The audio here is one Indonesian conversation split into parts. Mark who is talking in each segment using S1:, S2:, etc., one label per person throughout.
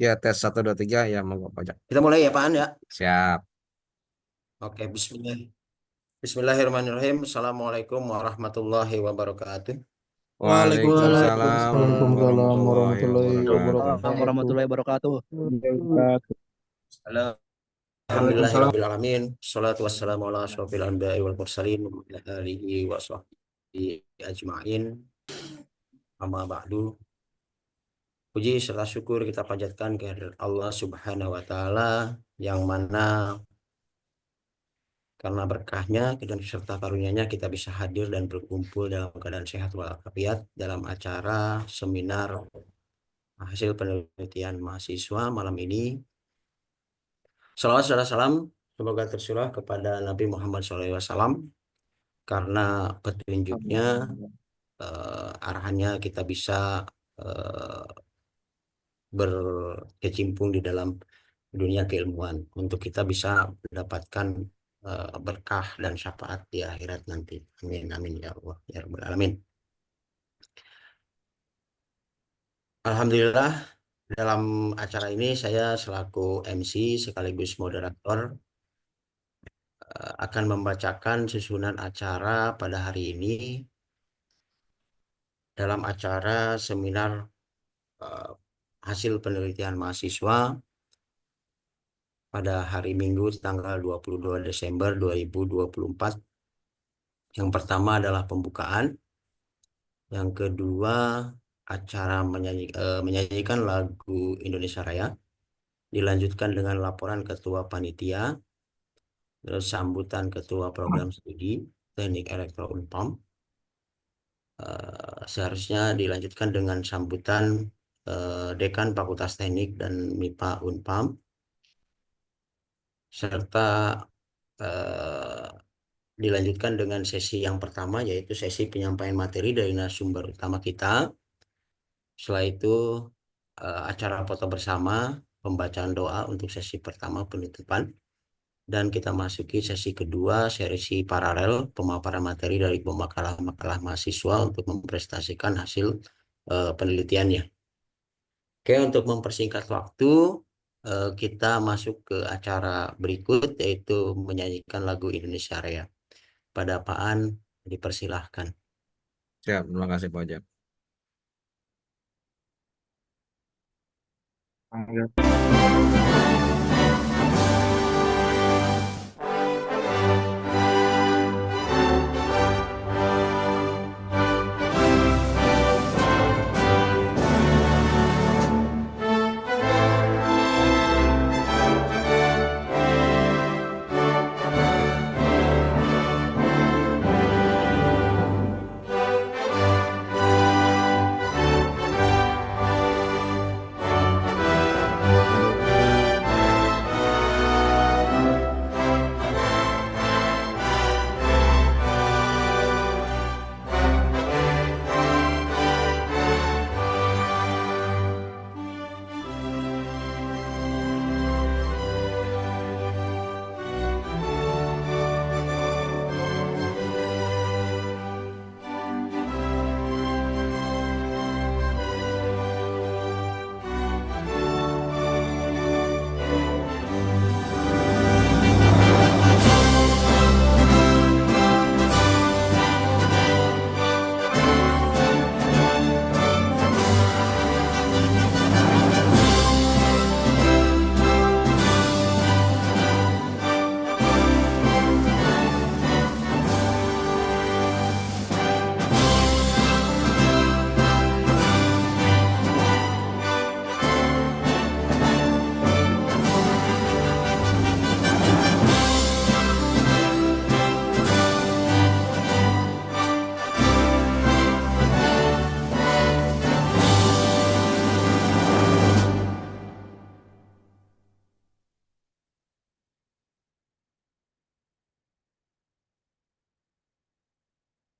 S1: Ya, tes 1, 2, 3 ya, monggo pajak.
S2: Kita mulai ya Pak An ya.
S1: Siap.
S2: Oke, Bismillah. Bismillahirrahmanirrahim. Assalamualaikum warahmatullahi wabarakatuh.
S1: Waalaikumsalam
S3: Waalaikumsalam
S1: warahmatullahi
S3: warahmatullahi
S1: wabarakatuh.
S4: Waalaikumsalam
S3: wabarakatuh.
S4: warahmatullahi wabarakatuh.
S2: Halo.
S3: Waalaikumsalam.
S2: Alhamdulillahirrahmanirrahim. Salatu wassalamu ala asyrafil anbiya'i wal mursalin wa ala alihi wa sahbihi ajma'in. Amma ba'du. Puji serta syukur kita panjatkan kehadirat Allah Subhanahu wa taala yang mana karena berkahnya dan serta karunia-Nya kita bisa hadir dan berkumpul dalam keadaan sehat walafiat dalam acara seminar hasil penelitian mahasiswa malam ini. Salawat serta salam semoga tercurah kepada Nabi Muhammad SAW karena petunjuknya, arahannya kita bisa berkecimpung di dalam dunia keilmuan untuk kita bisa mendapatkan berkah dan syafaat di akhirat nanti. Amin amin ya Allah ya Rabbal alamin. Alhamdulillah dalam acara ini saya selaku MC sekaligus moderator akan membacakan susunan acara pada hari ini dalam acara seminar hasil penelitian mahasiswa pada hari Minggu tanggal 22 Desember 2024. Yang pertama adalah pembukaan, yang kedua acara menyanyikan lagu Indonesia Raya, dilanjutkan dengan laporan ketua panitia, terus sambutan ketua program studi teknik elektro Unpam. Seharusnya dilanjutkan dengan sambutan Dekan Fakultas Teknik dan MIPA Unpam, serta dilanjutkan dengan sesi yang pertama, yaitu sesi penyampaian materi dari narasumber utama kita. Setelah itu acara foto bersama, pembacaan doa untuk sesi pertama penutupan, dan kita masuki sesi kedua, sesi paralel pemaparan materi dari pemakalah-makalah mahasiswa untuk mempresentasikan hasil penelitiannya. Oke, untuk mempersingkat waktu, kita masuk ke acara berikut, yaitu menyanyikan lagu Indonesia Raya. Pada Apaan dipersilahkan.
S1: Siap, terima kasih pajak.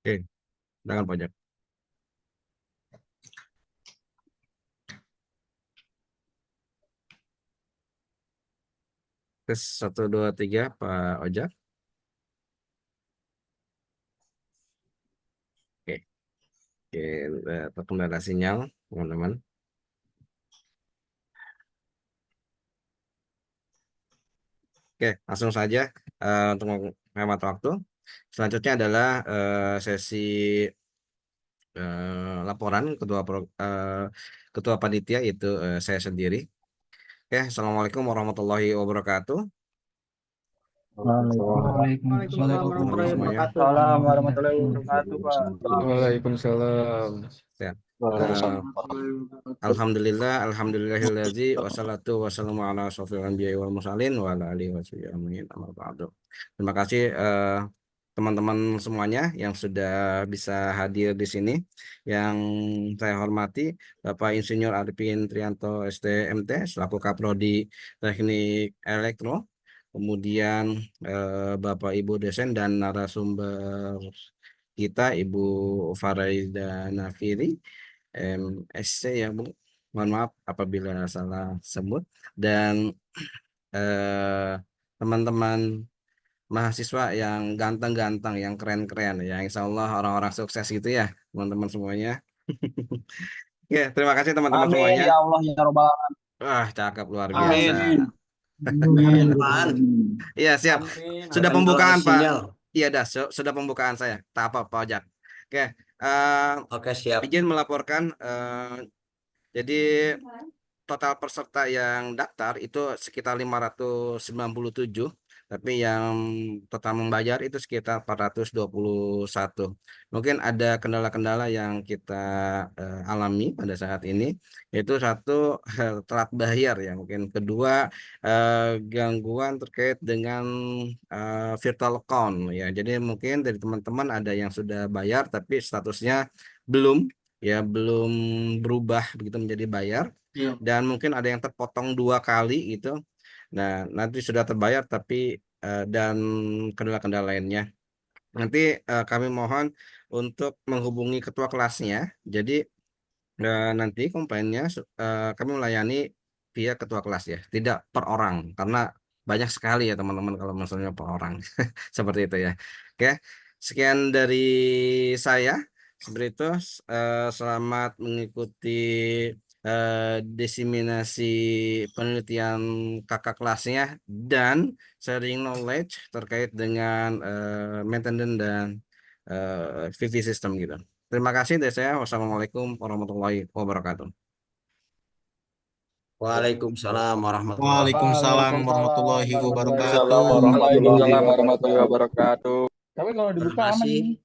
S1: Oke, silakan pajak. Tes 1, 2, 3 Pak Ojak. Oke, oke, terkendala sinyal teman-teman. Oke, langsung saja untuk menghemat waktu. Selanjutnya adalah sesi laporan ketua panitia, yaitu saya sendiri. Oke, assalamualaikum warahmatullahi wabarakatuh.
S3: Waalaikumsalam
S1: Teman-teman semuanya.
S3: warahmatullahi wabarakatuh, Pak.
S4: Waalaikumsalam.
S1: Siap. Eh, Alhamdulillahillazi wassalatu wassalamu ala asyrofil anbiya'i wal mursalin wa ala alihi washabihi ajmain, amma ba'du. Terima kasih teman-teman semuanya yang sudah bisa hadir di sini. Yang saya hormati Bapak Insinyur Arifin Trianto STMT selaku Kaprodi Teknik Elektro. Kemudian Bapak Ibu dosen dan narasumber kita Ibu Faraida Nafiri MSc ya Bu. Mohon maaf apabila salah sebut. Dan teman-teman mahasiswa yang ganteng-ganteng, yang keren-keren, ya insya Allah orang-orang sukses gitu ya teman-teman semuanya. Ya, terima kasih teman-teman
S3: Amin
S1: semuanya.
S3: ya Allah ya Rabbal alamin.
S1: Wah, cakep luar biasa.
S3: Amin.
S2: Apaan?
S1: Iya, siap.
S3: Amin.
S1: Sudah
S2: Ada
S1: pembukaan, Pak.
S2: sinyal.
S1: Iya, dah. Sudah pembukaan saya. Tak apa, Pak Ojak. Oke,
S2: Oke, siap.
S1: izin melaporkan. Jadi total peserta yang daftar itu sekitar 597, tapi yang total membayar itu sekitar 421. Mungkin ada kendala-kendala yang kita alami pada saat ini, yaitu satu, telat bayar ya, mungkin kedua gangguan terkait dengan virtual account ya. Jadi mungkin dari teman-teman ada yang sudah bayar tapi statusnya belum ya, belum berubah begitu menjadi bayar. Dan mungkin ada yang terpotong 2 kali gitu. Nah, nanti sudah terbayar tapi dan kendala-kendala lainnya. Nanti kami mohon untuk menghubungi ketua kelasnya. Jadi nanti komplainnya kami melayani via ketua kelas ya, tidak per orang karena banyak sekali ya teman-teman kalau misalnya per orang. Seperti itu ya. Oke, sekian dari saya. Seperti itu, selamat mengikuti diseminasi penelitian kakak kelasnya dan sharing knowledge terkait dengan maintenance dan VV system gitu. Terima kasih dari saya. Wassalamualaikum warahmatullahi wabarakatuh.
S2: Waalaikumsalam warahmatullahi
S4: Waalaikumsalam warahmatullahi wabarakatuh.
S3: Waalaikumsalam warahmatullahi wabarakatuh. Tapi kalau
S2: Terima
S3: dibuka aman
S2: kasih
S3: ini.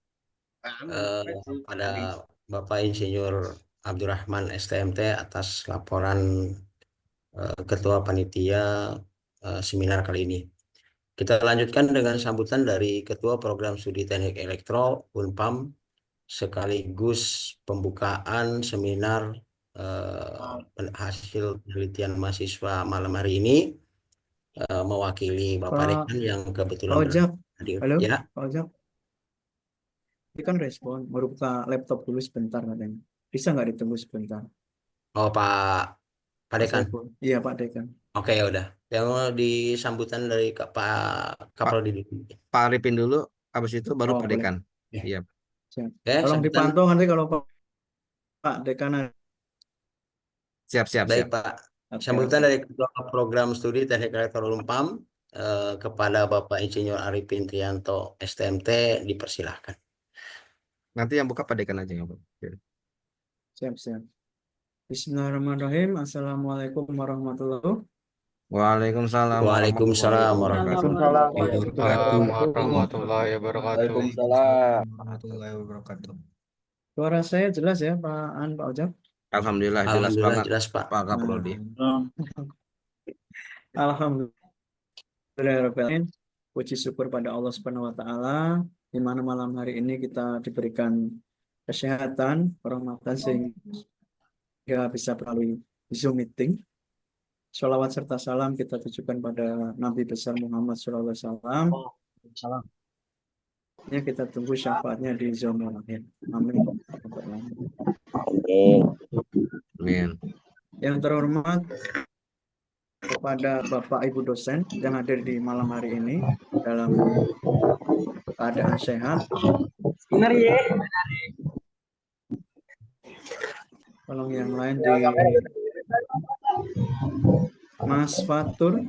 S2: pada Bapak Insinyur Abdurrahman STMT atas laporan Ketua Panitia seminar kali ini. Kita lanjutkan dengan sambutan dari Ketua Program Studi Teknik Elektro Unpam sekaligus pembukaan seminar hasil penelitian mahasiswa malam hari ini, mewakili Bapak Dekan yang kebetulan
S5: Ojak,
S2: hadir.
S5: halo,
S2: Ya,
S5: Pak Ojak. Ini kan respon, baru buka laptop dulu sebentar katanya. Bisa nggak ditunggu sebentar?
S2: oh Pak
S5: Pak
S2: Dekan.
S5: Saiful. Iya, Pak Dekan.
S2: Oke, ya udah. Yang mau disambutan dari Pak Kaprodi dulu.
S1: Pak Arifin dulu, habis itu baru
S5: Oh,
S1: Pak
S5: boleh.
S1: Dekan.
S2: Ya.
S1: Iya.
S5: Siap.
S2: Oke,
S5: Tolong
S2: sambutan.
S5: dipantau nanti kalau Pak Dekan.
S1: Siap.
S2: Baik, Pak.
S5: Oke,
S2: Sambutan
S5: oke.
S2: dari Ketua Program Studi Teknik Elektro Unpam kepada Bapak Insinyur Arifin Trianto STMT dipersilahkan.
S1: Nanti yang buka Pak Dekan aja nggak Pak?
S5: Siap, siap. Bismillahirrahmanirrahim. Assalamualaikum warahmatullahi wabarakatuh.
S1: Waalaikumsalam
S2: Waalaikumsalam warahmatullahi
S4: Waalaikumsalam warahmatullahi wabarakatuh.
S3: warahmatullahi wabarakatuh.
S5: Suara saya jelas ya, Pak An, Pak Ojak?
S1: Alhamdulillah jelas
S2: Alhamdulillah
S1: banget
S2: jelas, Pak.
S1: Pak Kaprodi.
S5: Alhamdulillah. Puji syukur pada Allah Subhanahu wa taala di mana malam hari ini kita diberikan kesehatan, kehormatan sehingga bisa melalui Zoom meeting. Sholawat serta salam kita tujukan pada Nabi besar Muhammad SAW. Ya, kita tunggu syafaatnya di Zoom akhir. Amin.
S1: Amin.
S5: Yang terhormat kepada Bapak Ibu dosen yang hadir di malam hari ini dalam keadaan sehat.
S3: Benar ya.
S5: Tolong yang lain di Mas Fatur,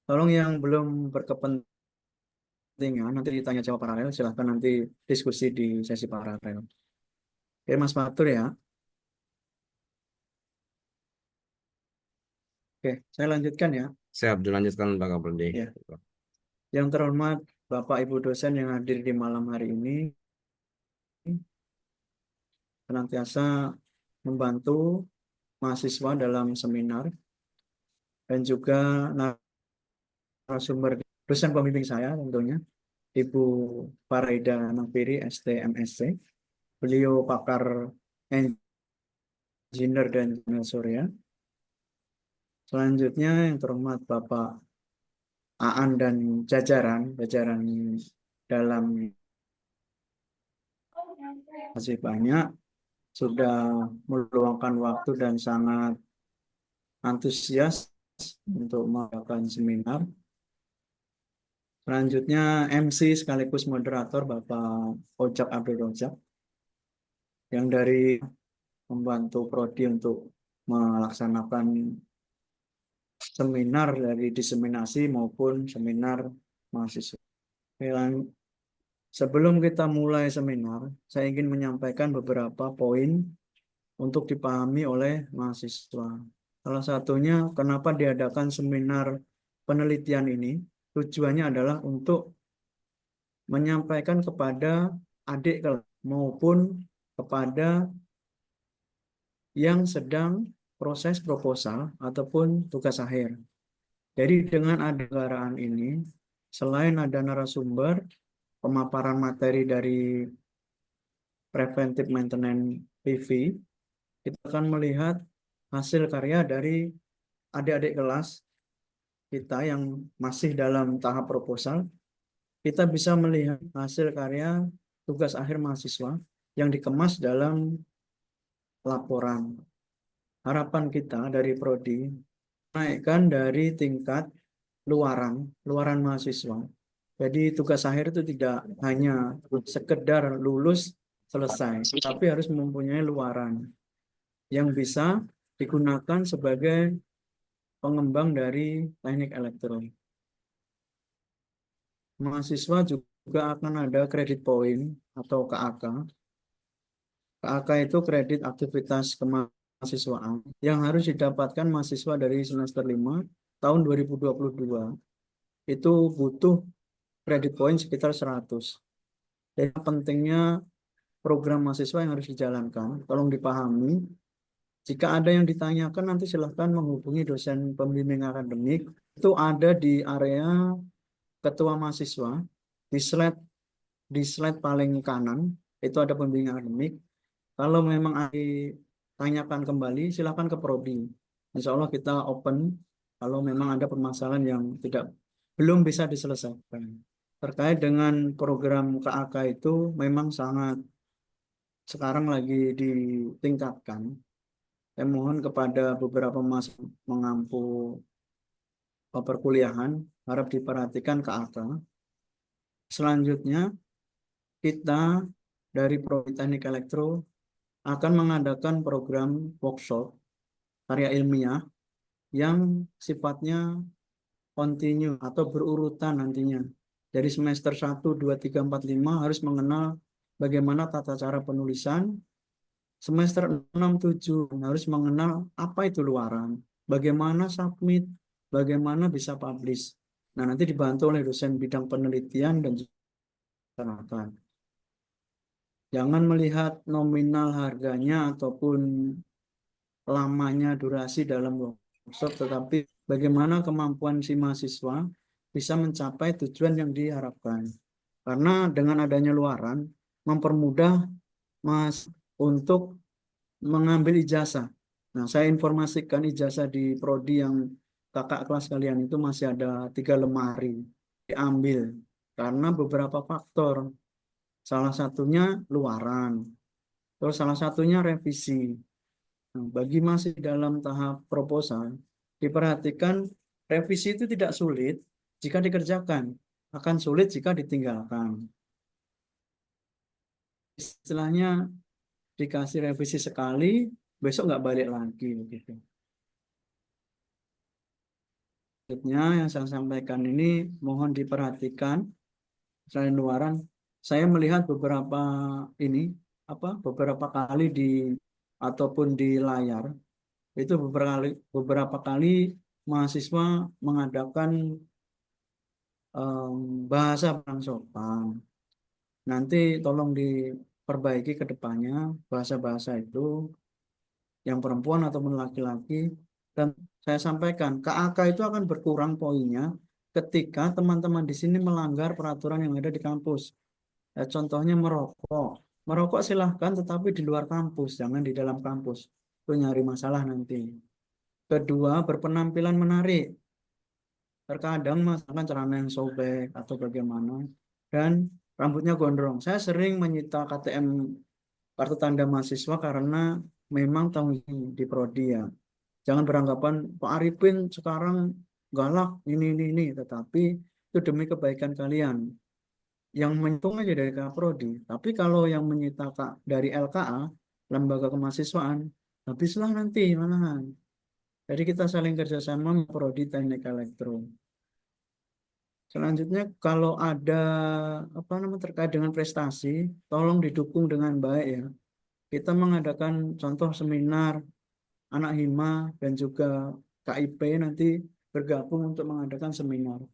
S5: Tolong yang belum berkepentingan nanti ditanya jawab paralel, silahkan nanti diskusi di sesi paralel. Oke, Mas Fatur ya. Oke, saya lanjutkan ya.
S1: Siap dilanjutkan Pak Kapoldi.
S5: Ya. Yang terhormat Bapak Ibu dosen yang hadir di malam hari ini, senantiasa membantu mahasiswa dalam seminar dan juga narasumber dosen pembimbing saya tentunya, Ibu Faraida Nafiri, ST.MSc. Beliau pakar engineer dan panel surya. Selanjutnya yang terhormat Bapak Aan dan jajaran dalam masih banyak sudah meluangkan waktu dan sangat antusias untuk melakukan seminar. Selanjutnya MC sekaligus moderator Bapak Ojak Abdul Rojak yang dari membantu Prodi untuk melaksanakan seminar dari diseminasi maupun seminar mahasiswa. Sebelum kita mulai seminar, saya ingin menyampaikan beberapa poin untuk dipahami oleh mahasiswa. Salah satunya kenapa diadakan seminar penelitian ini, tujuannya adalah untuk menyampaikan kepada adik kelas maupun kepada yang sedang proses proposal ataupun tugas akhir. Jadi dengan anggaran ini, selain ada narasumber, pemaparan materi dari preventive maintenance PV, kita akan melihat hasil karya dari adik-adik kelas kita yang masih dalam tahap proposal. Kita bisa melihat hasil karya tugas akhir mahasiswa yang dikemas dalam laporan. Harapan kita dari Prodi, naikkan dari tingkat luaran mahasiswa. Jadi tugas akhir itu tidak hanya sekedar lulus selesai, tapi harus mempunyai luaran yang bisa digunakan sebagai pengembang dari teknik elektro. Mahasiswa juga akan ada kredit poin atau KAK. KAK itu kredit aktivitas kemahasiswaan yang harus didapatkan mahasiswa dari semester 5 tahun 2022. Itu butuh kredit poin sekitar 100. Jadi pentingnya program mahasiswa yang harus dijalankan, tolong dipahami. Jika ada yang ditanyakan nanti silahkan menghubungi dosen pembimbing akademik. Itu ada di area ketua mahasiswa, di slide paling kanan, itu ada pembimbing akademik. Kalau memang ditanyakan kembali, silahkan ke Prodi. Insya Allah kita open kalau memang ada permasalahan yang belum bisa diselesaikan. Terkait dengan program KAK itu memang sangat sekarang lagi ditingkatkan. Saya mohon kepada beberapa mahasiswa mengampu perkuliahan, harap diperhatikan KAK. Selanjutnya, kita dari Prodi Teknik Elektro akan mengadakan program workshop karya ilmiah yang sifatnya continue atau berurutan nantinya. Dari semester 1, 2, 3, 4, 5 harus mengenal bagaimana tata cara penulisan. Semester 6, 7 harus mengenal apa itu luaran, bagaimana submit, bagaimana bisa publish. Nah, nanti dibantu oleh dosen bidang penelitian dan juga jangan melihat nominal harganya ataupun lamanya durasi dalam workshop, tetapi bagaimana kemampuan si mahasiswa bisa mencapai tujuan yang diharapkan. Karena dengan adanya luaran, mempermudah Mas untuk mengambil ijazah. Nah, saya informasikan ijazah di Prodi yang kakak kelas kalian itu masih ada 3 lemari diambil. Karena beberapa faktor. Salah satunya luaran. Terus salah satunya revisi. Nah, bagi masih dalam tahap proposal, diperhatikan revisi itu tidak sulit jika dikerjakan, akan sulit jika ditinggalkan. Istilahnya dikasih revisi sekali, besok nggak balik lagi begitu. Selanjutnya yang saya sampaikan ini mohon diperhatikan. Selain luaran, saya melihat beberapa kali ataupun di layar itu beberapa kali mahasiswa mengadakan bahasa kurang sopan. Nanti tolong diperbaiki ke depannya bahasa-bahasa itu yang perempuan ataupun laki-laki. Dan saya sampaikan, KAK itu akan berkurang poinnya ketika teman-teman di sini melanggar peraturan yang ada di kampus. Contohnya merokok. Merokok silahkan tetapi di luar kampus, jangan di dalam kampus. Itu nyari masalah nanti. Kedua, berpenampilan menarik. Terkadang masakan celana yang sobek atau bagaimana. Dan rambutnya gondrong. Saya sering menyita KTM, kartu tanda mahasiswa, karena memang tahun ini di Prodi ya. Jangan beranggapan Pak Arifin sekarang galak ini. Tetapi itu demi kebaikan kalian. Yang menyitung aja dari Kaprodi. Tapi kalau yang menyita dari LKA, Lembaga Kemahasiswaan, habislah nanti malahan. Jadi kita saling kerjasama Prodi Teknik Elektro. Selanjutnya kalau ada terkait dengan prestasi, tolong didukung dengan baik ya. Kita mengadakan contoh seminar anak hima dan juga KIP nanti bergabung untuk mengadakan seminar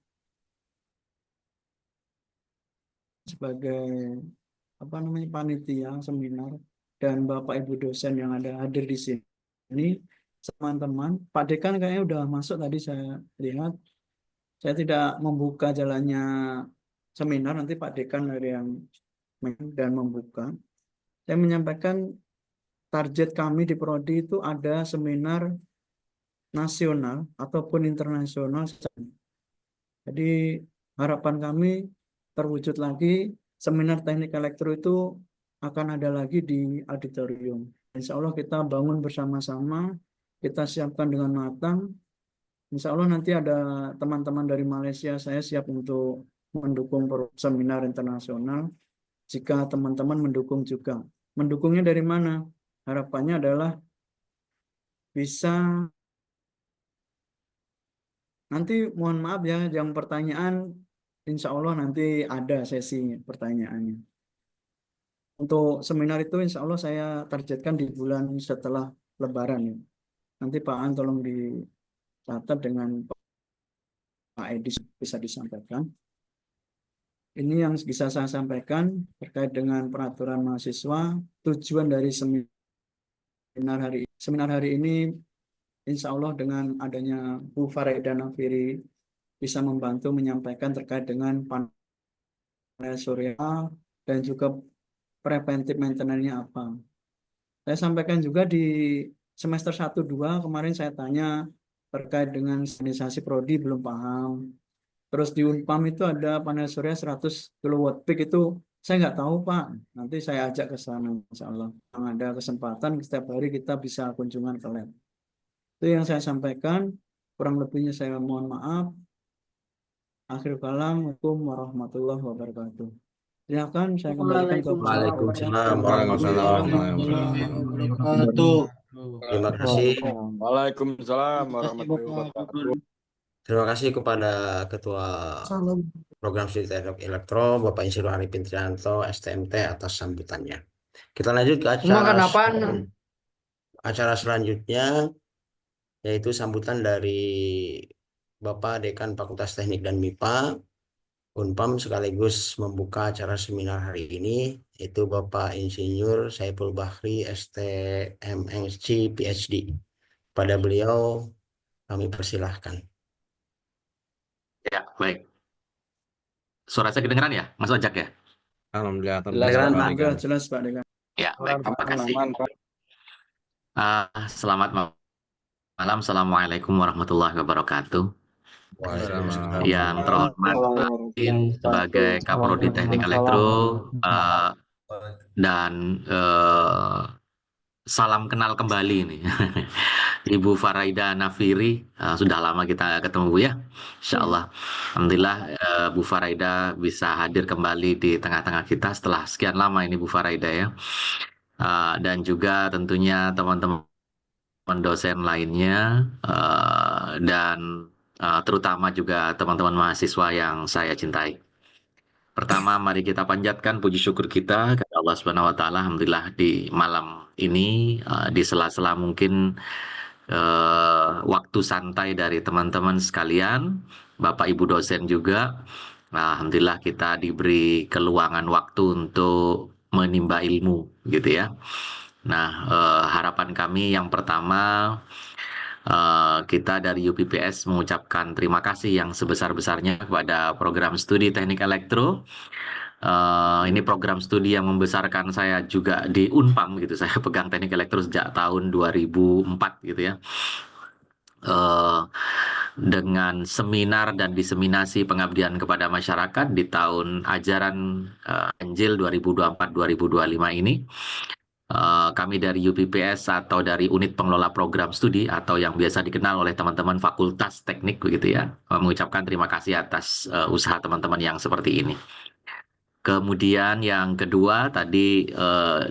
S5: sebagai panitia seminar, dan Bapak Ibu dosen yang ada hadir di sini, teman-teman. Pak Dekan kayaknya udah masuk tadi saya lihat. Saya tidak membuka jalannya seminar, nanti Pak Dekan dari yang dan membuka. Saya menyampaikan target kami di Prodi itu ada seminar nasional ataupun internasional. Jadi harapan kami terwujud lagi, seminar teknik elektro itu akan ada lagi di auditorium. Insya Allah kita bangun bersama-sama, kita siapkan dengan matang. Insya Allah nanti ada teman-teman dari Malaysia, saya siap untuk mendukung seminar internasional. Jika teman-teman mendukung juga. Mendukungnya dari mana? Harapannya adalah bisa, nanti mohon maaf ya, yang pertanyaan insya Allah nanti ada sesi pertanyaannya. Untuk seminar itu insya Allah saya targetkan di bulan setelah Lebaran ya. Nanti Pak An tolong dicatat dengan Pak Edi bisa disampaikan. Ini yang bisa saya sampaikan terkait dengan peraturan mahasiswa. Tujuan dari seminar hari ini insya Allah dengan adanya Bu Faraidah Nafiri bisa membantu menyampaikan terkait dengan panel surya dan juga preventive maintenance-nya apa. Saya sampaikan juga di semester 1-2 kemarin saya tanya terkait dengan organisasi Prodi belum paham. Terus di Unpam itu ada panel surya 100 kW peak, itu saya nggak tahu Pak. Nanti saya ajak ke sana insya Allah. Yang ada kesempatan setiap hari kita bisa kunjungan ke lab. Itu yang saya sampaikan. Kurang lebihnya saya mohon maaf. Akhir kalam, Assalamualaikum warahmatullahi wabarakatuh. Silakan saya kembalikan ke Pak.
S2: Waalaikumsalam
S1: Waalaikumsalam
S2: warahmatullahi
S1: warahmatullahi
S2: wabarakatuh. Terima kasih.
S3: Waalaikumsalam warahmatullahi wabarakatuh.
S2: Terima kasih kepada Ketua Program Studi Teknik Elektro, Bapak Insinyur Arifin Trianto, STMT, atas sambutannya. Kita lanjut ke acara selanjutnya, yaitu sambutan dari Bapak Dekan Fakultas Teknik dan MIPA Unpam, sekaligus membuka acara seminar hari ini, yaitu Bapak Insinyur Saiful Bahri, STMSc, PhD. Pada beliau kami persilahkan.
S6: Ya, baik. Suara saya kedengeran ya, Mas Ojak ya?
S1: Alhamdulillah.
S2: Kedengeran, Pak.
S5: Jelas Pak Dekan.
S6: Ya, baik. Terima kasih.
S3: Aman, Pak.
S6: Selamat malam. Assalamualaikum warahmatullahi wabarakatuh.
S2: Waalaikumsalam.
S6: Yang terhormat sebagai Kaprodi Teknik Elektro dan salam kenal kembali nih. Ibu Faraidah Nafiri, sudah lama kita ketemu Bu ya. Insya Allah, Alhamdulillah Bu Faraidah bisa hadir kembali di tengah-tengah kita setelah sekian lama ini Bu Faraidah ya. Dan juga tentunya teman-teman dosen lainnya dan terutama juga teman-teman mahasiswa yang saya cintai. Pertama, mari kita panjatkan puji syukur kita kepada Allah Subhanahu wa taala. Alhamdulillah di malam ini di sela-sela mungkin waktu santai dari teman-teman sekalian, Bapak Ibu dosen juga. Alhamdulillah kita diberi keluangan waktu untuk menimba ilmu gitu ya. Nah, harapan kami yang pertama, kita dari UPPS mengucapkan terima kasih yang sebesar-besarnya kepada program studi teknik elektro. Ini program studi yang membesarkan saya juga di Unpam gitu. Saya pegang teknik elektro sejak tahun 2004 gitu ya. Dengan seminar dan diseminasi pengabdian kepada masyarakat di tahun ajaran Anjil 2024-2025 ini, kami dari UPPS atau dari unit pengelola program studi atau yang biasa dikenal oleh teman-teman Fakultas Teknik begitu ya, mengucapkan terima kasih atas usaha teman-teman yang seperti ini. Kemudian yang kedua tadi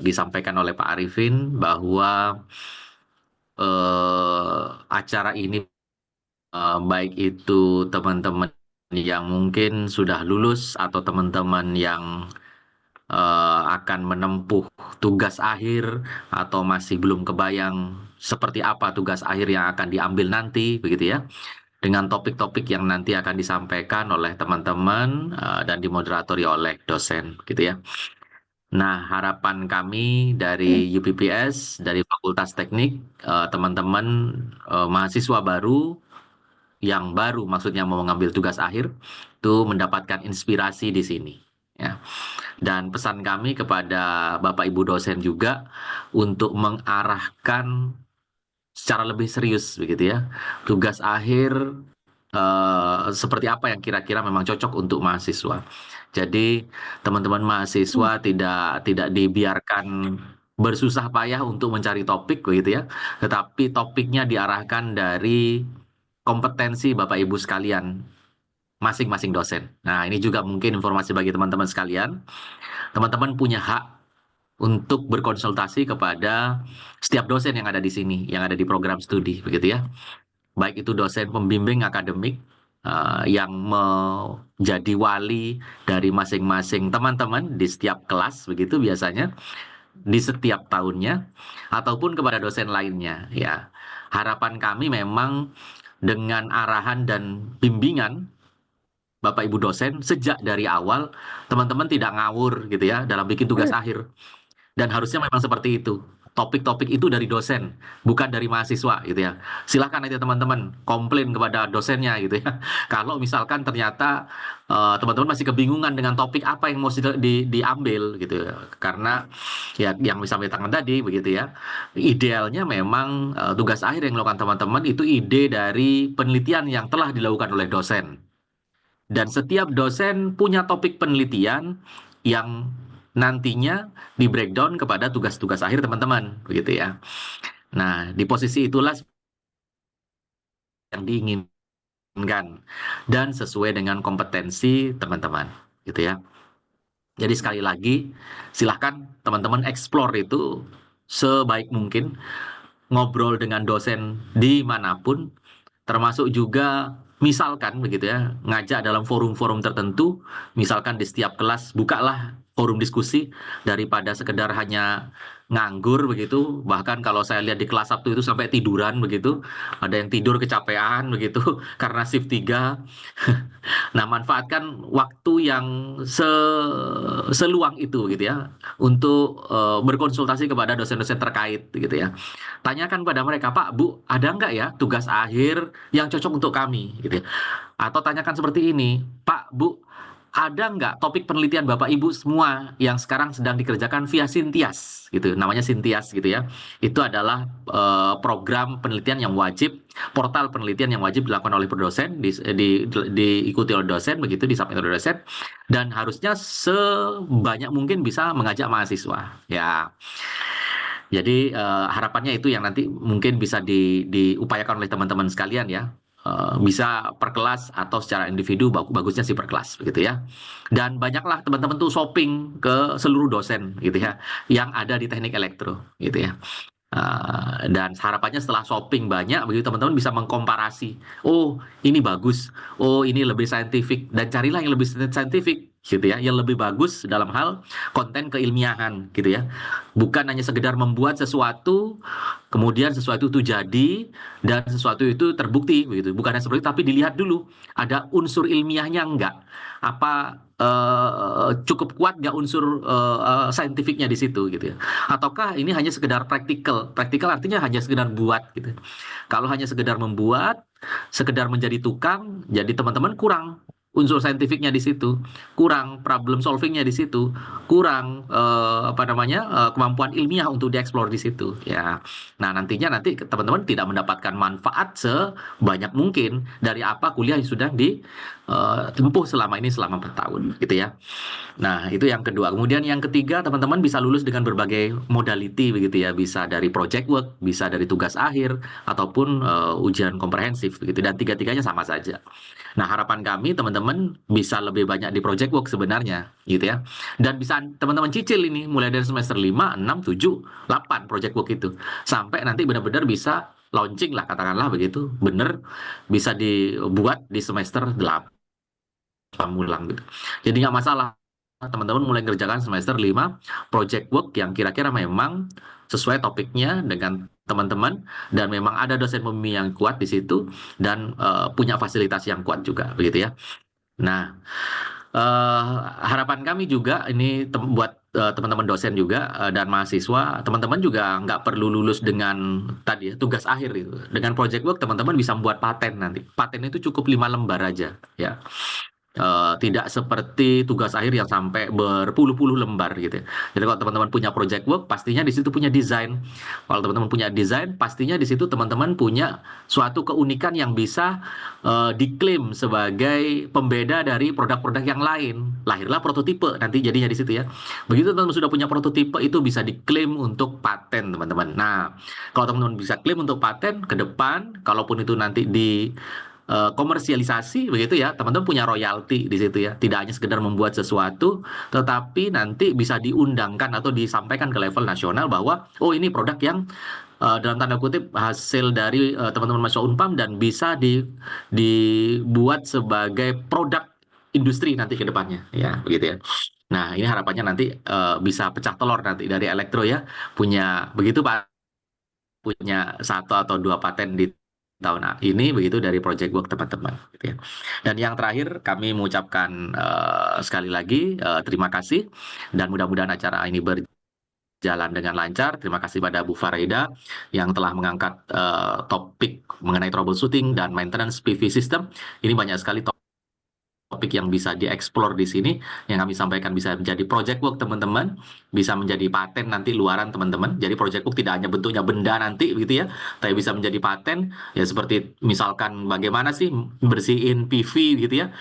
S6: disampaikan oleh Pak Arifin bahwa acara ini baik itu teman-teman yang mungkin sudah lulus atau teman-teman yang akan menempuh tugas akhir atau masih belum kebayang seperti apa tugas akhir yang akan diambil nanti begitu ya, dengan topik-topik yang nanti akan disampaikan oleh teman-teman dan dimoderatori oleh dosen gitu ya. Nah, harapan kami dari UPPS, dari Fakultas Teknik, teman-teman mahasiswa baru yang baru maksudnya mau mengambil tugas akhir itu mendapatkan inspirasi di sini ya. Dan pesan kami kepada Bapak Ibu dosen juga untuk mengarahkan secara lebih serius begitu ya tugas akhir seperti apa yang kira-kira memang cocok untuk mahasiswa. Jadi teman-teman mahasiswa tidak dibiarkan bersusah payah untuk mencari topik begitu ya, tetapi topiknya diarahkan dari kompetensi Bapak Ibu sekalian masing-masing dosen. Nah, ini juga mungkin informasi bagi teman-teman sekalian. Teman-teman punya hak untuk berkonsultasi kepada setiap dosen yang ada di sini, yang ada di program studi begitu ya. Baik itu dosen pembimbing akademik yang menjadi wali dari masing-masing teman-teman di setiap kelas begitu biasanya di setiap tahunnya, ataupun kepada dosen lainnya ya. Harapan kami memang dengan arahan dan bimbingan Bapak Ibu dosen sejak dari awal teman-teman tidak ngawur gitu ya dalam bikin tugas akhir. Dan harusnya memang seperti itu. Topik-topik itu dari dosen, bukan dari mahasiswa gitu ya. Silahkan aja teman-teman komplain kepada dosennya gitu ya. Kalau misalkan ternyata teman-teman masih kebingungan dengan topik apa yang mau diambil gitu ya. Karena ya yang disampaikan tadi begitu ya. Idealnya memang tugas akhir yang dilakukan teman-teman itu ide dari penelitian yang telah dilakukan oleh dosen. Dan setiap dosen punya topik penelitian yang nantinya di breakdown kepada tugas-tugas akhir teman-teman begitu ya. Nah, di posisi itulah yang diinginkan dan sesuai dengan kompetensi teman-teman gitu ya. Jadi sekali lagi silahkan teman-teman explore itu sebaik mungkin, ngobrol dengan dosen dimanapun, termasuk juga misalkan begitu ya, ngajak dalam forum-forum tertentu, misalkan di setiap kelas bukalah forum diskusi daripada sekedar hanya nganggur begitu. Bahkan kalau saya lihat di kelas Sabtu itu sampai tiduran begitu, ada yang tidur kecapean begitu karena shift 3. Nah, manfaatkan waktu yang seluang itu gitu ya untuk berkonsultasi kepada dosen-dosen terkait gitu ya. Tanyakan pada mereka, Pak, Bu, ada nggak ya tugas akhir yang cocok untuk kami gitu ya. Atau tanyakan seperti ini, Pak, Bu, ada nggak topik penelitian Bapak Ibu semua yang sekarang sedang dikerjakan via Sintias gitu, namanya Sintias gitu ya. Itu adalah program penelitian yang wajib, portal penelitian yang wajib dilakukan oleh dosen, diikuti oleh dosen begitu, disubmit oleh dosen, dan harusnya sebanyak mungkin bisa mengajak mahasiswa ya. Jadi harapannya itu yang nanti mungkin bisa diupayakan oleh teman-teman sekalian ya. Bisa per kelas atau secara individu, bagusnya sih per kelas begitu ya. Dan banyaklah teman-teman tuh shopping ke seluruh dosen gitu ya yang ada di teknik elektro gitu ya. Dan harapannya setelah shopping banyak, begitu teman-teman bisa mengkomparasi. Oh, ini bagus. Oh, ini lebih saintifik. Dan carilah yang lebih saintifik, gitu ya, yang lebih bagus dalam hal konten keilmiahan, gitu ya. Bukan hanya sekedar membuat sesuatu, kemudian sesuatu itu jadi dan sesuatu itu terbukti, begitu. Bukan hanya seperti itu, tapi dilihat dulu ada unsur ilmiahnya enggak. Apa cukup kuat nggak unsur saintifiknya di situ, gitu ya. Ataukah ini hanya sekedar praktikal? Praktikal artinya hanya sekedar buat, gitu. Kalau hanya sekedar membuat, sekedar menjadi tukang, jadi teman-teman kurang unsur saintifiknya di situ, kurang problem solvingnya di situ, kurang kemampuan ilmiah untuk dieksplor di situ, ya. Nah, nanti teman-teman tidak mendapatkan manfaat sebanyak mungkin dari apa kuliah yang sudah ditempuh selama 4 tahun, gitu ya. Nah, itu yang kedua. Kemudian yang ketiga, teman-teman bisa lulus dengan berbagai modality, begitu ya. Bisa dari project work, bisa dari tugas akhir, ataupun ujian komprehensif, begitu. Dan tiga-tiganya sama saja. Nah, harapan kami teman-teman bisa lebih banyak di project work sebenarnya, gitu ya. Dan bisa teman-teman cicil ini mulai dari semester 5, 6, 7, 8 project work itu. Sampai nanti benar-benar bisa launching lah, katakanlah begitu. Benar bisa dibuat di semester 8 mulang gitu. Jadi nggak masalah. Teman-teman mulai kerjakan semester 5 project work yang kira-kira memang sesuai topiknya dengan teman-teman, dan memang ada dosen pembimbing yang kuat di situ dan punya fasilitas yang kuat juga, begitu ya. Nah, harapan kami juga ini buat teman-teman dosen juga dan mahasiswa, teman-teman juga nggak perlu lulus dengan tadi ya, tugas akhir itu. Dengan project work teman-teman bisa membuat paten nanti. Paten itu cukup 5 lembar aja, ya. Tidak seperti tugas akhir yang sampai berpuluh-puluh lembar, gitu ya. Jadi kalau teman-teman punya project work, pastinya di situ punya desain. Kalau teman-teman punya desain, pastinya di situ teman-teman punya suatu keunikan yang bisa diklaim sebagai pembeda dari produk-produk yang lain. Lahirlah prototipe nanti jadinya di situ ya. Begitu teman-teman sudah punya prototipe, itu bisa diklaim untuk paten, teman-teman. Nah, kalau teman-teman bisa klaim untuk paten ke depan, kalaupun itu nanti di komersialisasi, begitu ya, teman-teman punya royalti di situ ya. Tidak hanya sekedar membuat sesuatu, tetapi nanti bisa diundangkan atau disampaikan ke level nasional bahwa oh, ini produk yang dalam tanda kutip hasil dari teman-teman mahasiswa Unpam dan bisa dibuat sebagai produk industri nanti ke depannya, ya, begitu ya. Nah, ini harapannya nanti bisa pecah telur nanti dari elektro ya, punya begitu Pak, punya 1 atau 2 paten di tahun ini, begitu dari project work teman-teman, gitu ya. Dan yang terakhir kami mengucapkan sekali lagi terima kasih, dan mudah-mudahan acara ini berjalan dengan lancar. Terima kasih pada Bu Faraida yang telah mengangkat topik mengenai troubleshooting dan maintenance PV system. Ini banyak sekali topik yang bisa dieksplor di sini, yang kami sampaikan bisa menjadi project work teman-teman, bisa menjadi paten nanti luaran teman-teman. Jadi project work tidak hanya bentuknya benda nanti, begitu ya, tapi bisa menjadi paten ya, seperti misalkan bagaimana sih bersihin PV, gitu ya.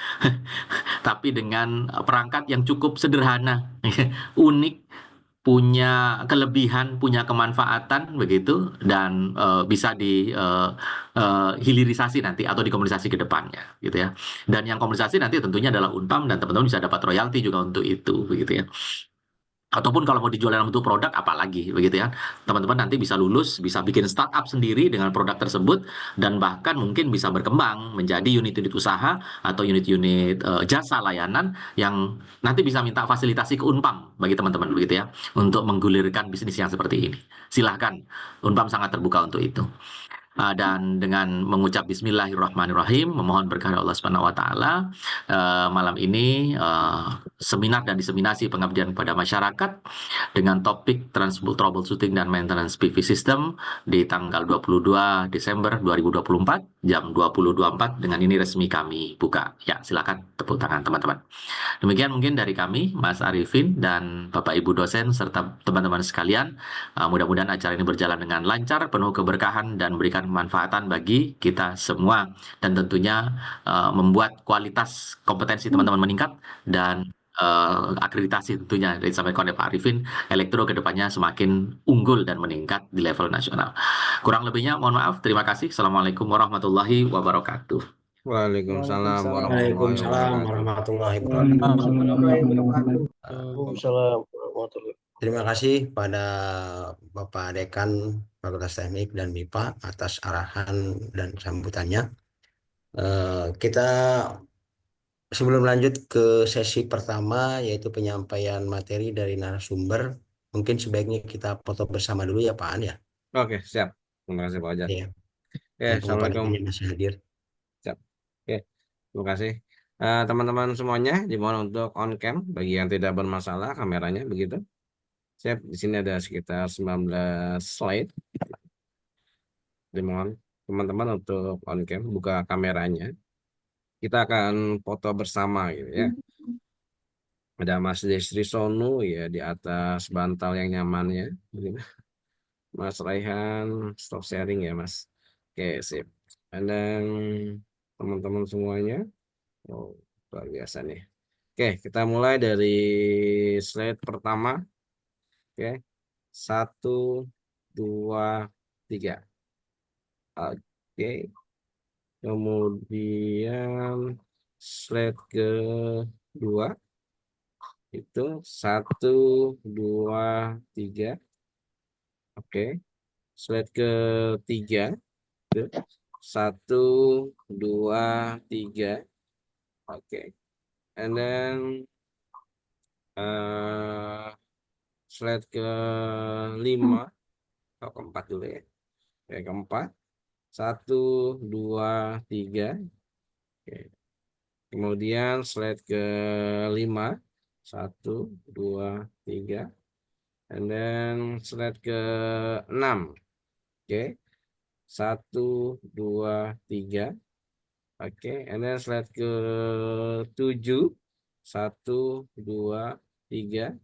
S6: Tapi dengan perangkat yang cukup sederhana, unik, punya kelebihan, punya kemanfaatan, begitu, dan bisa hilirisasi nanti atau dikomunikasi ke depannya, gitu ya. Dan yang komunikasi nanti tentunya adalah Unpam, dan teman-teman bisa dapat royalti juga untuk itu, begitu ya. Ataupun kalau mau dijual dalam bentuk produk, apalagi, begitu ya. Teman-teman nanti bisa lulus, bisa bikin startup sendiri dengan produk tersebut, dan bahkan mungkin bisa berkembang menjadi unit-unit usaha atau unit-unit jasa layanan yang nanti bisa minta fasilitasi ke Unpam bagi teman-teman, begitu ya, untuk menggulirkan bisnis yang seperti ini. Silahkan, Unpam sangat terbuka untuk itu. Dan dengan mengucap Bismillahirrahmanirrahim, memohon berkah Allah Subhanahu wa Ta'ala, malam ini seminar dan diseminasi pengabdian kepada masyarakat dengan topik troubleshooting dan maintenance PV system di tanggal 22 Desember 2024 jam 20.24, dengan ini resmi kami buka. Ya, silakan tepuk tangan teman-teman. Demikian mungkin dari kami, Mas Arifin dan Bapak Ibu dosen serta teman-teman sekalian. Mudah-mudahan acara ini berjalan dengan lancar, penuh keberkahan, dan memberikan kemanfaatan bagi kita semua, dan tentunya membuat kualitas kompetensi teman-teman meningkat, dan akreditasi tentunya disampaikan oleh Pak Arifin, elektro kedepannya semakin unggul dan meningkat di level nasional. Kurang lebihnya mohon maaf. Terima kasih. Assalamualaikum warahmatullahi wabarakatuh.
S1: Waalaikumsalam
S2: Waalaikumsalam warahmatullahi wabarakatuh.
S5: Warahmatullahi wabarakatuh.
S7: Waalaikumsalam warahmatullahi wabarakatuh.
S2: Terima kasih pada Bapak Dekan Fakultas Teknik dan MIPA atas arahan dan sambutannya. Kita sebelum lanjut ke sesi pertama yaitu penyampaian materi dari narasumber, mungkin sebaiknya kita foto bersama dulu ya Pak An ya.
S1: Oke, siap. Terima kasih Pak Ojak.
S2: Ya,
S1: Oke,
S2: mumpung Pak
S1: Assalamualaikum.
S2: Dekannya masih hadir.
S1: Siap. Oke, terima kasih. Teman-teman semuanya dimohon untuk on cam bagi yang tidak bermasalah kameranya begitu. Siap, di sini ada sekitar 19 slide. Dimohon teman-teman untuk on cam buka kameranya. Kita akan foto bersama gitu ya. Ada Mas Desri Sonu ya di atas bantal yang nyaman ya. Begitu. Mas Raihan, stop sharing ya Mas. Oke, sip. Dan teman-teman semuanya. Oh, luar biasa nih. Oke, kita mulai dari slide pertama. Oke, 1, 2, 3. Oke, kemudian slide kedua itu 1, 2, 3. Oke, slide ketiga itu 1, 2, 3. Oke, and then slide kelima atau keempat dulu ya. Oke, keempat 1, 2, 3. Oke. Kemudian slide kelima 1, 2, 3. And then slide ke-6. Oke. 1, 2, 3. Oke. And then slide ke-7. 1, 2, 3.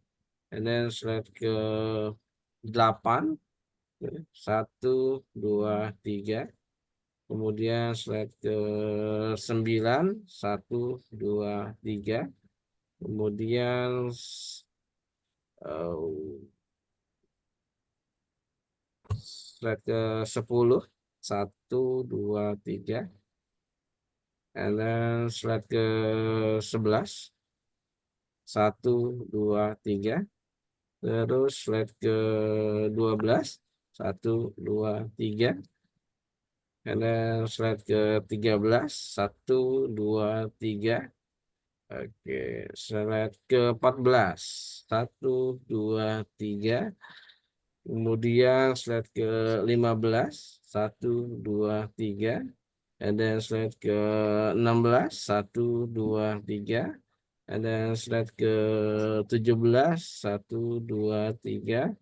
S1: And then slide ke-8. 1, 2, 3. Kemudian slide ke-9. 1, 2, 3. Kemudian slide ke-10. 1, 2, 3. And then slide ke-11. 1, 2, 3. Terus slide ke-12. 1, 2, 3. And then slide ke-13. 1, 2, 3. Oke, slide ke-14. 1, 2, 3. Kemudian slide ke-15. 1, 2, 3. And then slide ke-16. 1, 2, 3. And then slide ke-17. 1, 2, 3.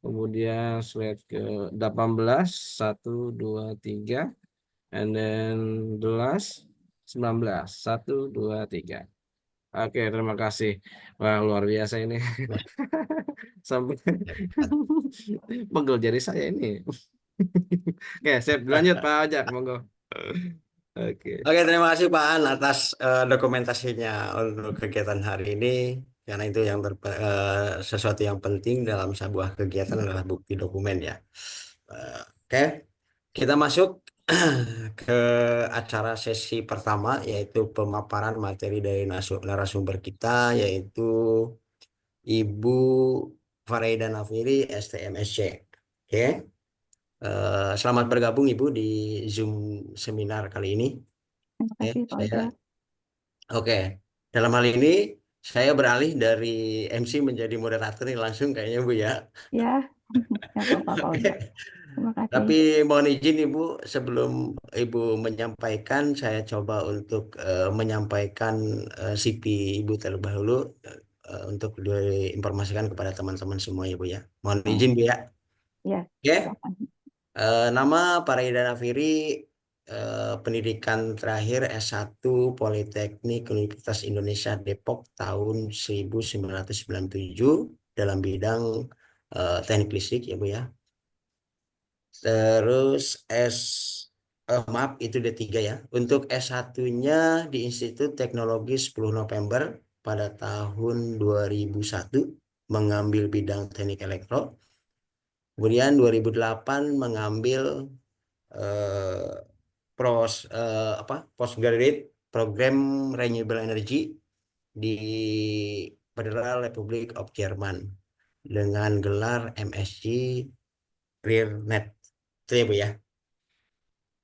S1: Kemudian slide ke-18. 1, 2, 3. And then the last 19. 1, 2, 3. Oke, terima kasih. Wah, luar biasa ini. Sampai pegel jari saya ini. Oke, siap. Lanjut Pak Ojak, monggo. Oke.
S2: Oke, terima kasih Pak An atas dokumentasinya untuk kegiatan hari ini. Karena itu yang sesuatu yang penting dalam sebuah kegiatan adalah bukti dokumen ya. Oke, kita masuk ke acara sesi pertama yaitu pemaparan materi dari narasumber kita yaitu Ibu Faraida Nafiri, STMSC. Oke, selamat bergabung Ibu di Zoom seminar kali ini.
S7: Terima
S2: Oke,
S7: kasih Pak
S2: saya
S7: Ojek.
S2: Oke, dalam hal ini saya beralih dari MC menjadi moderator nih langsung kayaknya Bu ya.
S7: Ya, nggak apa-apa Pak Ojek.
S2: Oke.
S7: Terima kasih.
S2: Tapi mohon izin Ibu, sebelum Ibu menyampaikan, saya coba untuk menyampaikan CV Ibu terlebih dahulu untuk diinformasikan kepada teman-teman semua ya Bu ya. Mohon izin Bu ya.
S7: Ya,
S2: Oke.
S7: silakan.
S2: Nama Paraida Nafiri, pendidikan terakhir S1 Politeknik Universitas Indonesia Depok tahun 1997 dalam bidang teknik listrik ya Bu ya. Terus maaf itu D3 ya. Untuk S1-nya di Institut Teknologi 10 November pada tahun 2001 mengambil bidang teknik elektro. Kemudian 2008 mengambil postgraduate program renewable energy di Federal Republic of Jerman. dengan gelar MSc RearNet. Itu ya Bu ya.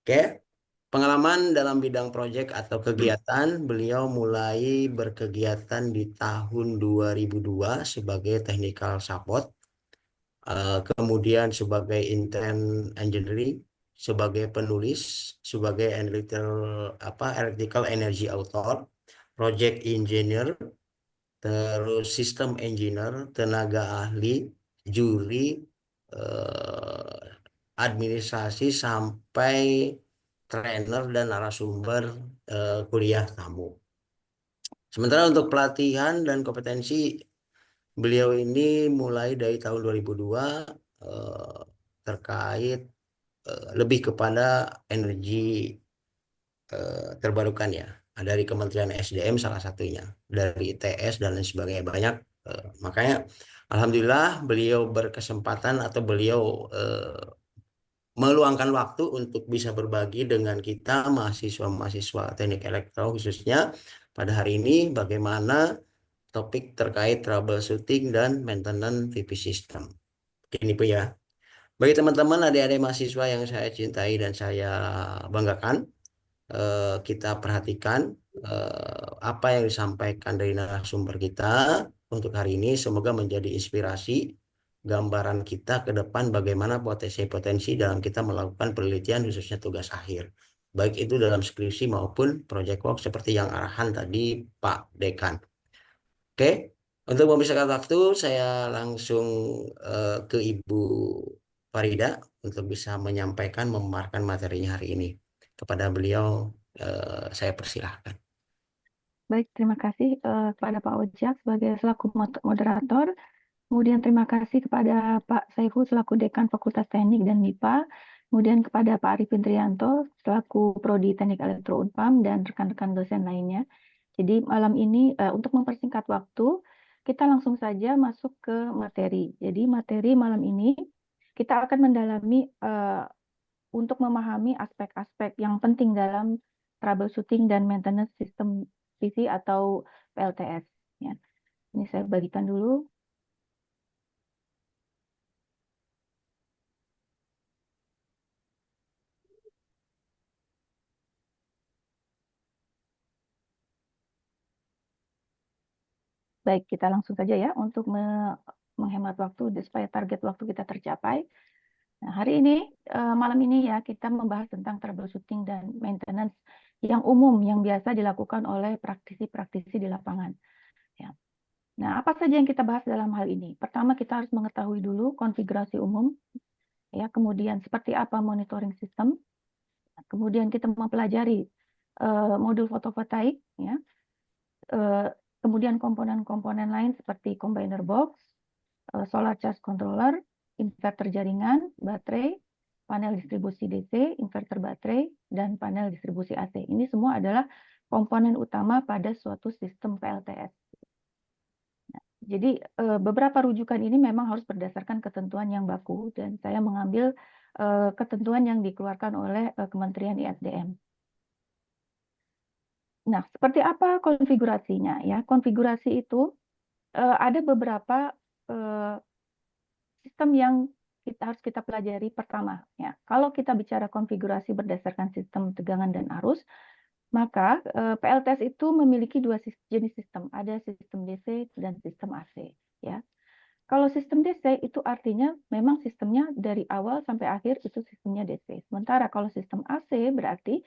S2: Oke. Pengalaman dalam bidang proyek atau kegiatan, beliau mulai berkegiatan di tahun 2002 sebagai technical support, kemudian sebagai intern engineering, sebagai penulis, sebagai electrical energy author, project engineer, terus sistem engineer, tenaga ahli, juri, administrasi sampai trainer dan narasumber kuliah tamu. Sementara untuk pelatihan dan kompetensi, beliau ini mulai dari tahun 2002 terkait lebih kepada energi terbarukan ya. Dari Kementerian SDM salah satunya, dari ITS dan lain sebagainya banyak. Makanya alhamdulillah beliau berkesempatan atau beliau meluangkan waktu untuk bisa berbagi dengan kita mahasiswa-mahasiswa teknik elektro khususnya pada hari ini bagaimana topik terkait troubleshooting dan maintenance VP system. Ini Bu ya. Bagi teman-teman adik-adik mahasiswa yang saya cintai dan saya banggakan, kita perhatikan apa yang disampaikan dari narasumber kita untuk hari ini. Semoga menjadi inspirasi gambaran kita ke depan bagaimana potensi-potensi dalam kita melakukan penelitian khususnya tugas akhir. Baik itu dalam skripsi maupun project work seperti yang arahan tadi Pak Dekan. Oke, untuk memisahkan waktu saya langsung ke Ibu Farida untuk bisa menyampaikan, memaparkan materinya hari ini. Kepada beliau saya persilahkan.
S7: Baik, terima kasih kepada Pak Ojak sebagai selaku moderator. Kemudian terima kasih kepada Pak Saiful selaku Dekan Fakultas Teknik dan MIPA. Kemudian kepada Pak Arifin Trianto selaku Prodi Teknik Elektro Unpam dan rekan-rekan dosen lainnya. Jadi malam ini untuk mempersingkat waktu, kita langsung saja masuk ke materi. Jadi materi malam ini kita akan mendalami untuk memahami aspek-aspek yang penting dalam troubleshooting dan maintenance sistem PV atau PLTS. Ya. Ini saya bagikan dulu. Baik, kita langsung saja ya untuk menghemat waktu supaya target waktu kita tercapai. Nah, hari ini, malam ini ya, kita membahas tentang troubleshooting dan maintenance yang umum, yang biasa dilakukan oleh praktisi-praktisi di lapangan. Ya. Nah, apa saja yang kita bahas dalam hal ini? Pertama, kita harus mengetahui dulu konfigurasi umum, ya, kemudian seperti apa monitoring system, kemudian kita mempelajari modul fotovoltaik, ya, kemudian komponen-komponen lain seperti combiner box, solar charge controller, inverter jaringan, baterai, panel distribusi DC, inverter baterai, dan panel distribusi AC. Ini semua adalah komponen utama pada suatu sistem PLTS. Nah, jadi beberapa rujukan ini memang harus berdasarkan ketentuan yang baku, dan saya mengambil ketentuan yang dikeluarkan oleh Kementerian ISDM. Nah, seperti apa konfigurasinya? Ya, konfigurasi itu ada beberapa sistem yang harus kita pelajari. Pertama, ya, kalau kita bicara konfigurasi berdasarkan sistem tegangan dan arus, maka PLTS itu memiliki dua jenis sistem, ada sistem DC dan sistem AC. Ya, kalau sistem DC itu artinya memang sistemnya dari awal sampai akhir itu sistemnya DC. Sementara kalau sistem AC berarti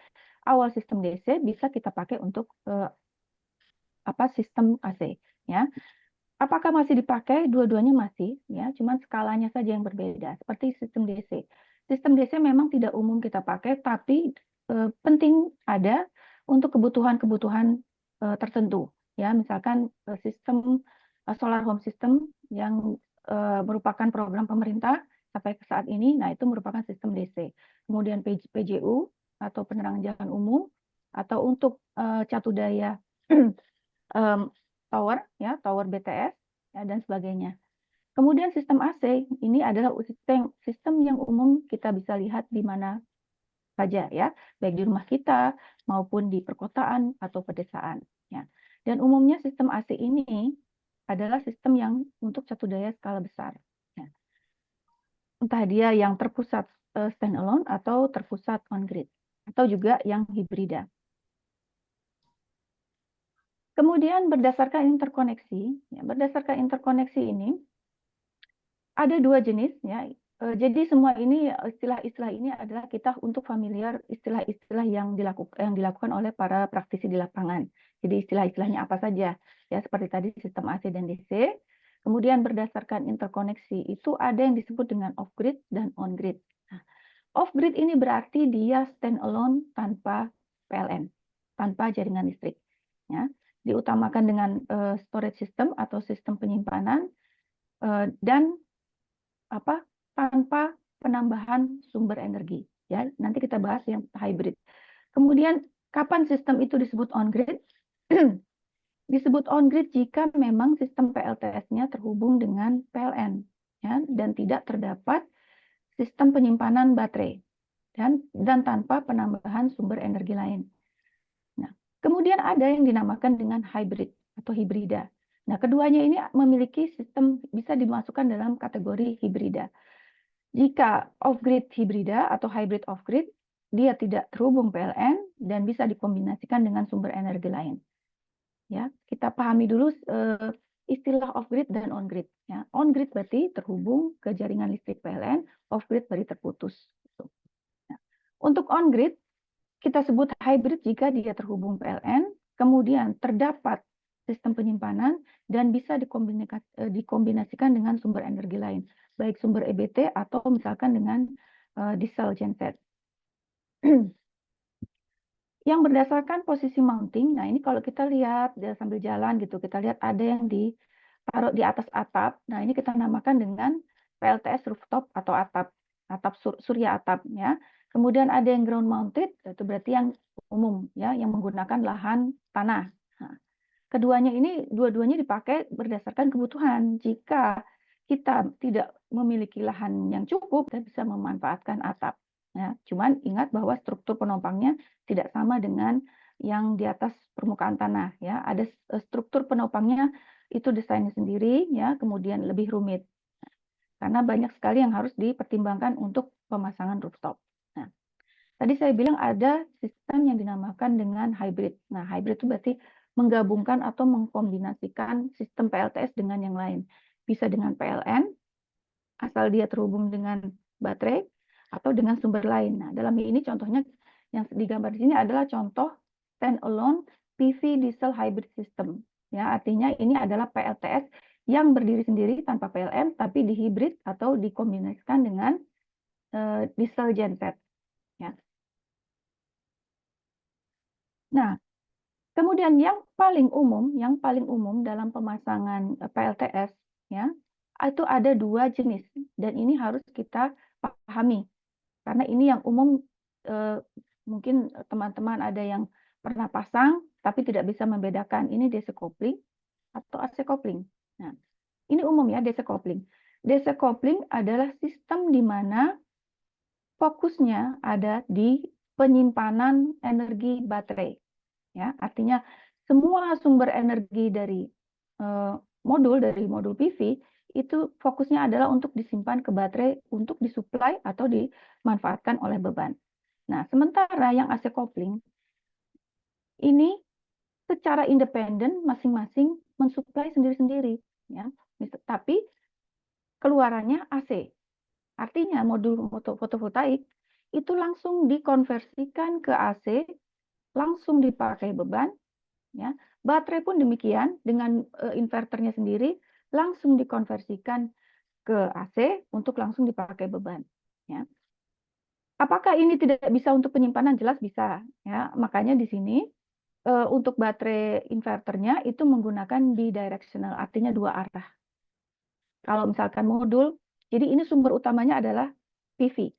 S7: awal sistem DC bisa kita pakai untuk sistem AC. Ya, apakah masih dipakai? Dua-duanya masih, ya, cuman skalanya saja yang berbeda. Seperti sistem DC. Sistem DC memang tidak umum kita pakai, tapi penting ada untuk kebutuhan-kebutuhan tertentu. Ya, misalkan sistem solar home system yang merupakan program pemerintah sampai ke saat ini, nah itu merupakan sistem DC. Kemudian PJU atau penerangan jalan umum, atau untuk catu daya tower BTS, ya, dan sebagainya. Kemudian sistem AC ini adalah sistem yang umum kita bisa lihat di mana saja, ya, baik di rumah kita maupun di perkotaan atau pedesaan. Ya. Dan umumnya sistem AC ini adalah sistem yang untuk satu daya skala besar. Ya. Entah dia yang terpusat standalone atau terpusat on-grid, atau juga yang hibrida. Kemudian berdasarkan interkoneksi, ya, berdasarkan interkoneksi ini ada dua jenis, ya. Jadi semua ini istilah-istilah ini adalah kita untuk familiar istilah-istilah yang dilakukan oleh para praktisi di lapangan. Jadi istilah-istilahnya apa saja, ya seperti tadi sistem AC dan DC. Kemudian berdasarkan interkoneksi itu ada yang disebut dengan off-grid dan on-grid. Nah, off-grid ini berarti dia stand-alone tanpa PLN, tanpa jaringan listrik. Ya. Diutamakan dengan storage system atau sistem penyimpanan dan tanpa penambahan sumber energi. Ya, nanti kita bahas yang hybrid. Kemudian kapan sistem itu disebut on-grid? Disebut on-grid jika memang sistem PLTS-nya terhubung dengan PLN, ya, dan tidak terdapat sistem penyimpanan baterai dan tanpa penambahan sumber energi lain. Nah, kemudian ada yang dinamakan dengan hybrid atau hibrida. Nah, keduanya ini memiliki sistem bisa dimasukkan dalam kategori hibrida. Jika off-grid hibrida atau hybrid off-grid, dia tidak terhubung PLN dan bisa dikombinasikan dengan sumber energi lain. Ya, kita pahami dulu istilah off-grid dan on-grid. Ya, on-grid berarti terhubung ke jaringan listrik PLN, off-grid berarti terputus. Nah, untuk on-grid, kita sebut hybrid jika dia terhubung PLN, kemudian terdapat sistem penyimpanan dan bisa dikombinasikan dengan sumber energi lain, baik sumber EBT atau misalkan dengan diesel genset. Yang berdasarkan posisi mounting, nah ini kalau kita lihat sambil jalan gitu, kita lihat ada yang ditaruh di atas atap. Nah ini kita namakan dengan PLTS rooftop atau atap surya atap, ya. Kemudian ada yang ground mounted, itu berarti yang umum, ya, yang menggunakan lahan tanah. Nah, dua-duanya dipakai berdasarkan kebutuhan. Jika kita tidak memiliki lahan yang cukup, kita bisa memanfaatkan atap. Ya, cuman ingat bahwa struktur penopangnya tidak sama dengan yang di atas permukaan tanah. Ya, ada struktur penopangnya itu desainnya sendiri, ya, kemudian lebih rumit karena banyak sekali yang harus dipertimbangkan untuk pemasangan rooftop. Nah, tadi saya bilang ada sistem yang dinamakan dengan hybrid. Nah, hybrid itu berarti menggabungkan atau mengkombinasikan sistem PLTS dengan yang lain. Bisa dengan PLN, asal dia terhubung dengan baterai, atau dengan sumber lain. Nah, dalam ini contohnya yang digambar di sini adalah contoh stand-alone PV diesel hybrid system. Ya, artinya ini adalah PLTS yang berdiri sendiri tanpa PLN, tapi dihibrid atau dikombinasikan dengan diesel genset. Ya. Nah, kemudian yang paling umum dalam pemasangan PLTS, ya, itu ada dua jenis dan ini harus kita pahami. Karena ini yang umum, mungkin teman-teman ada yang pernah pasang, tapi tidak bisa membedakan ini DC coupling atau AC coupling. Nah, ini umum ya, DC coupling. DC coupling adalah sistem di mana fokusnya ada di penyimpanan energi baterai. Ya, artinya semua sumber energi dari modul PV itu fokusnya adalah untuk disimpan ke baterai untuk disuplai atau dimanfaatkan oleh beban. Nah, sementara yang AC coupling ini secara independen masing-masing mensuplai sendiri-sendiri, ya. Tapi keluarannya AC. Artinya modul fotovoltaik itu langsung dikonversikan ke AC, langsung dipakai beban, ya. Baterai pun demikian dengan inverternya sendiri langsung dikonversikan ke AC untuk langsung dipakai beban. Ya. Apakah ini tidak bisa untuk penyimpanan? Jelas bisa. Ya. Makanya di sini untuk baterai inverternya itu menggunakan bidirectional, artinya dua arah. Kalau misalkan modul, jadi ini sumber utamanya adalah PV.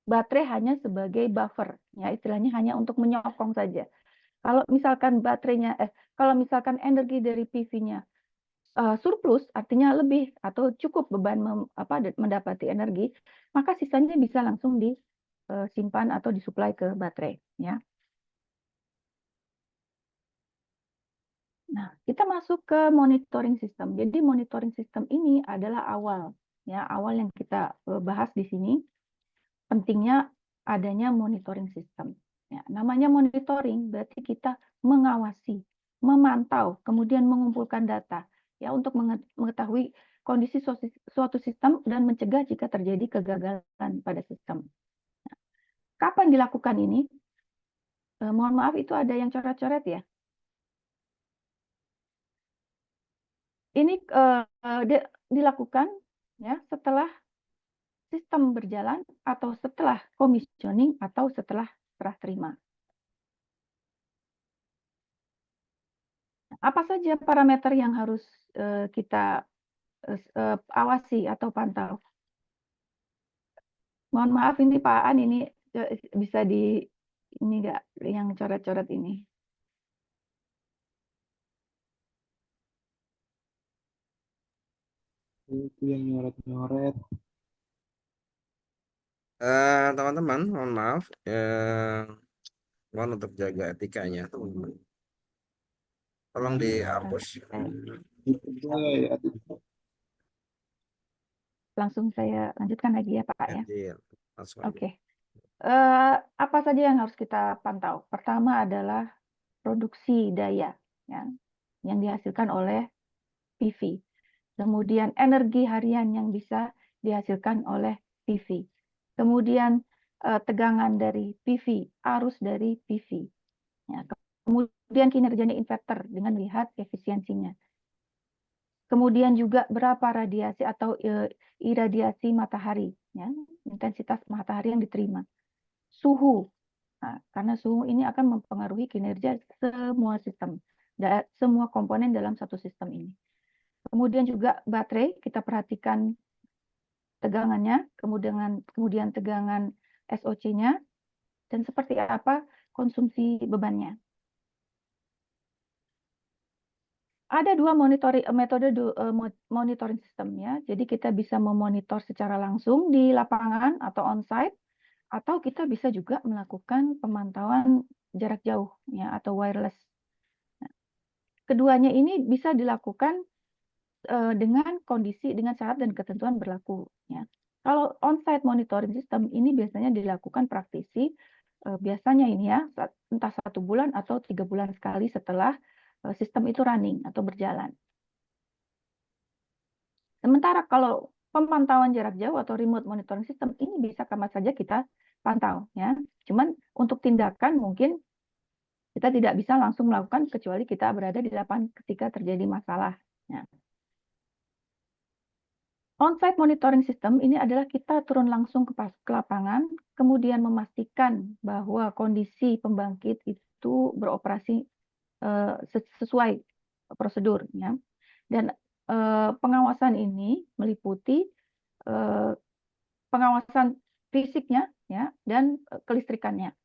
S7: Baterai hanya sebagai buffer, ya istilahnya hanya untuk menyokong saja. Kalau misalkan kalau misalkan energi dari PV-nya surplus, artinya lebih atau cukup beban mendapati energi, maka sisanya bisa langsung disimpan atau disuplai ke baterai. Ya. Nah, kita masuk ke monitoring system. Jadi monitoring system ini adalah awal yang kita bahas di sini. Pentingnya adanya monitoring system. Ya, namanya monitoring berarti kita mengawasi, memantau, kemudian mengumpulkan data ya untuk mengetahui kondisi suatu sistem dan mencegah jika terjadi kegagalan pada sistem. Kapan dilakukan ini? Mohon maaf itu ada yang coret-coret ya. Ini dilakukan ya setelah sistem berjalan atau setelah commissioning atau setelah serah terima. Apa saja parameter yang harus kita awasi atau pantau? Mohon maaf ini Pak Aan, ini bisa ini enggak yang coret-coret ini.
S3: Itu yang nyoret-nyoret.
S1: Teman-teman, mohon maaf, mohon untuk jaga etikanya, teman-teman. Tolong dihapus.
S3: Ya,
S7: Langsung saya lanjutkan lagi ya Pak ya.
S1: Iya, langsung aja.
S7: Oke. Apa saja yang harus kita pantau? Pertama adalah produksi daya ya, yang dihasilkan oleh PV. Kemudian energi harian yang bisa dihasilkan oleh PV. Kemudian tegangan dari PV, arus dari PV. Ya, kemudian kinerjanya inverter dengan lihat efisiensinya. Kemudian juga berapa radiasi atau iradiasi matahari, ya, intensitas matahari yang diterima. Suhu, nah, karena suhu ini akan mempengaruhi kinerja semua sistem, semua komponen dalam satu sistem ini. Kemudian juga baterai, kita perhatikan tegangannya, kemudian tegangan SOC-nya, dan seperti apa konsumsi bebannya. Ada dua metode monitoring sistem ya. Jadi kita bisa memonitor secara langsung di lapangan atau on-site, atau kita bisa juga melakukan pemantauan jarak jauh ya atau wireless. Nah, keduanya ini bisa dilakukan dengan syarat dan ketentuan berlaku ya. Kalau on-site monitoring system ini biasanya dilakukan praktisi biasanya ini ya entah 1 bulan atau 3 bulan sekali setelah sistem itu running atau berjalan. Sementara kalau pemantauan jarak jauh atau remote monitoring system ini bisa kapan saja kita pantau ya. Cuman untuk tindakan mungkin kita tidak bisa langsung melakukan kecuali kita berada di lapangan ketika terjadi masalah. Ya. On-site monitoring system ini adalah kita turun langsung ke lapangan, kemudian memastikan bahwa kondisi pembangkit itu beroperasi sesuai prosedur. Ya. Dan pengawasan ini meliputi pengawasan fisiknya ya, dan kelistrikannya.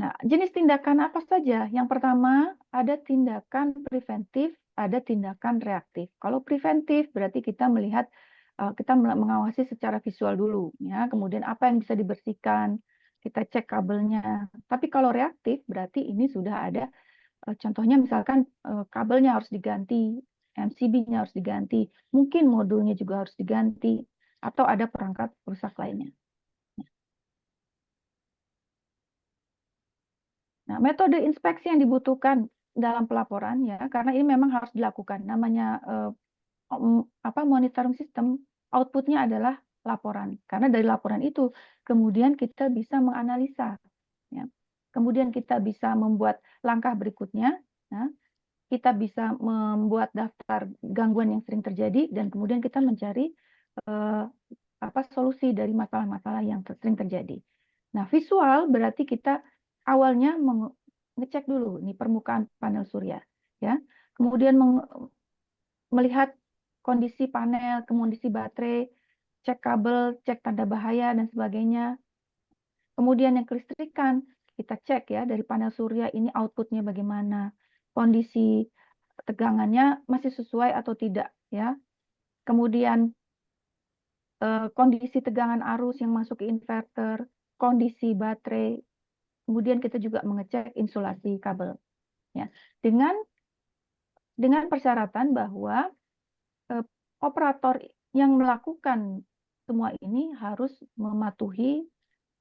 S7: Nah, jenis tindakan apa saja? Yang pertama, ada tindakan preventif, ada tindakan reaktif. Kalau preventif berarti kita melihat, kita mengawasi secara visual dulu, ya. Kemudian apa yang bisa dibersihkan, kita cek kabelnya. Tapi kalau reaktif berarti ini sudah ada, contohnya misalkan kabelnya harus diganti, MCB-nya harus diganti, mungkin modulnya juga harus diganti, atau ada perangkat rusak lainnya. Nah, metode inspeksi yang dibutuhkan dalam pelaporan ya, karena ini memang harus dilakukan. Namanya monitoring system, outputnya adalah laporan. Karena dari laporan itu kemudian kita bisa menganalisa, ya. Kemudian kita bisa membuat langkah berikutnya. Ya. Kita bisa membuat daftar gangguan yang sering terjadi dan kemudian kita mencari solusi dari masalah-masalah yang sering terjadi. Nah, visual berarti kita awalnya ngecek dulu nih permukaan panel surya, ya. Kemudian melihat kondisi panel, kondisi baterai, cek kabel, cek tanda bahaya dan sebagainya. Kemudian yang kelistrikan kita cek ya dari panel surya ini outputnya bagaimana, kondisi tegangannya masih sesuai atau tidak, ya. Kemudian kondisi tegangan arus yang masuk ke inverter, kondisi baterai. Kemudian kita juga mengecek insulasi kabel. ya. Dengan persyaratan bahwa operator yang melakukan semua ini harus mematuhi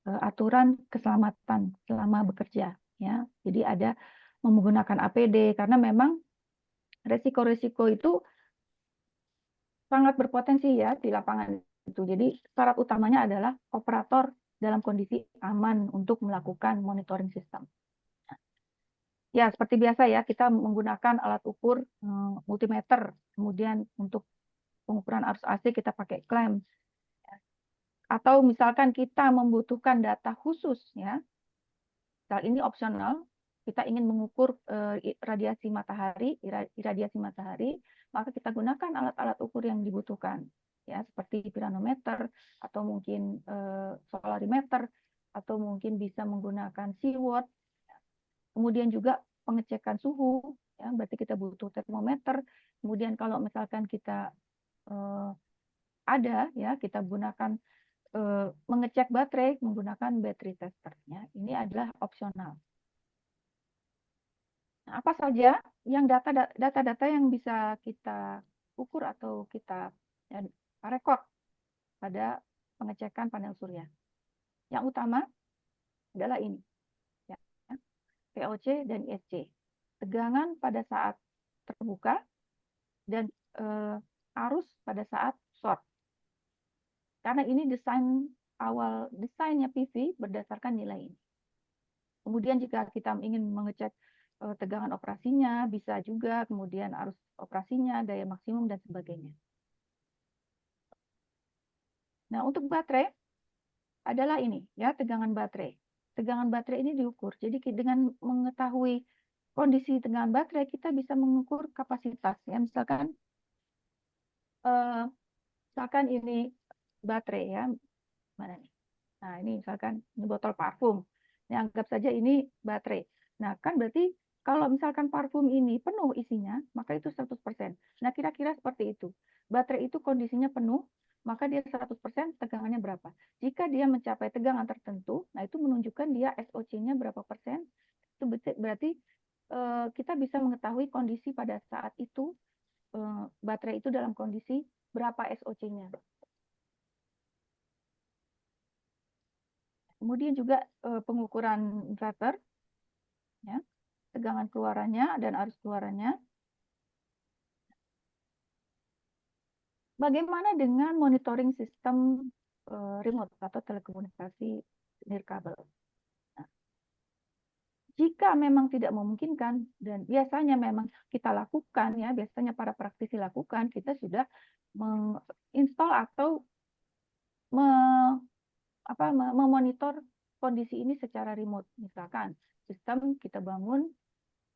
S7: aturan keselamatan selama bekerja, ya. Jadi ada menggunakan APD karena memang resiko-resiko itu sangat berpotensi ya di lapangan itu. Jadi syarat utamanya adalah operator dalam kondisi aman untuk melakukan monitoring sistem. Ya, seperti biasa ya, kita menggunakan alat ukur multimeter. Kemudian untuk pengukuran arus AC kita pakai klem. Atau misalkan kita membutuhkan data khusus ya. Misal ini opsional, kita ingin mengukur radiasi matahari, iradiasi matahari, maka kita gunakan alat-alat ukur yang dibutuhkan. Ya, seperti piranometer atau mungkin solarimeter atau mungkin bisa menggunakan seawatt. Kemudian juga pengecekan suhu, ya, berarti kita butuh termometer. Kemudian kalau misalkan kita ada, ya, kita gunakan mengecek baterai menggunakan battery tester. Ya. Ini adalah opsional. Nah, apa saja yang data-data yang bisa kita ukur atau kita rekod pada pengecekan panel surya? Yang utama adalah ini. VOC dan ISC. Tegangan pada saat terbuka dan arus pada saat short. Karena ini desainnya PV berdasarkan nilai ini. Kemudian jika kita ingin mengecek tegangan operasinya, bisa juga kemudian arus operasinya, daya maksimum dan sebagainya. Nah, untuk baterai adalah ini ya, tegangan baterai. Tegangan baterai ini diukur. Jadi dengan mengetahui kondisi tegangan baterai, kita bisa mengukur kapasitas. Ya, misalkan ini baterai ya, mana nih? Nah, ini misalkan ini botol parfum. Nah, anggap saja ini baterai. Nah, kan berarti kalau misalkan parfum ini penuh isinya, maka itu 100%. Nah, kira-kira seperti itu. Baterai itu kondisinya penuh, maka dia 100% tegangannya berapa. Jika dia mencapai tegangan tertentu, nah itu menunjukkan dia SOC-nya berapa persen. Itu berarti kita bisa mengetahui kondisi pada saat itu baterai itu dalam kondisi berapa SOC-nya. Kemudian juga pengukuran inverter, ya, tegangan keluarannya dan arus keluarannya. Bagaimana dengan monitoring sistem remote atau telekomunikasi nirkabel? Nah, jika memang tidak memungkinkan dan biasanya memang kita lakukan ya, biasanya para praktisi lakukan, kita sudah menginstall atau memonitor kondisi ini secara remote. Misalkan sistem kita bangun,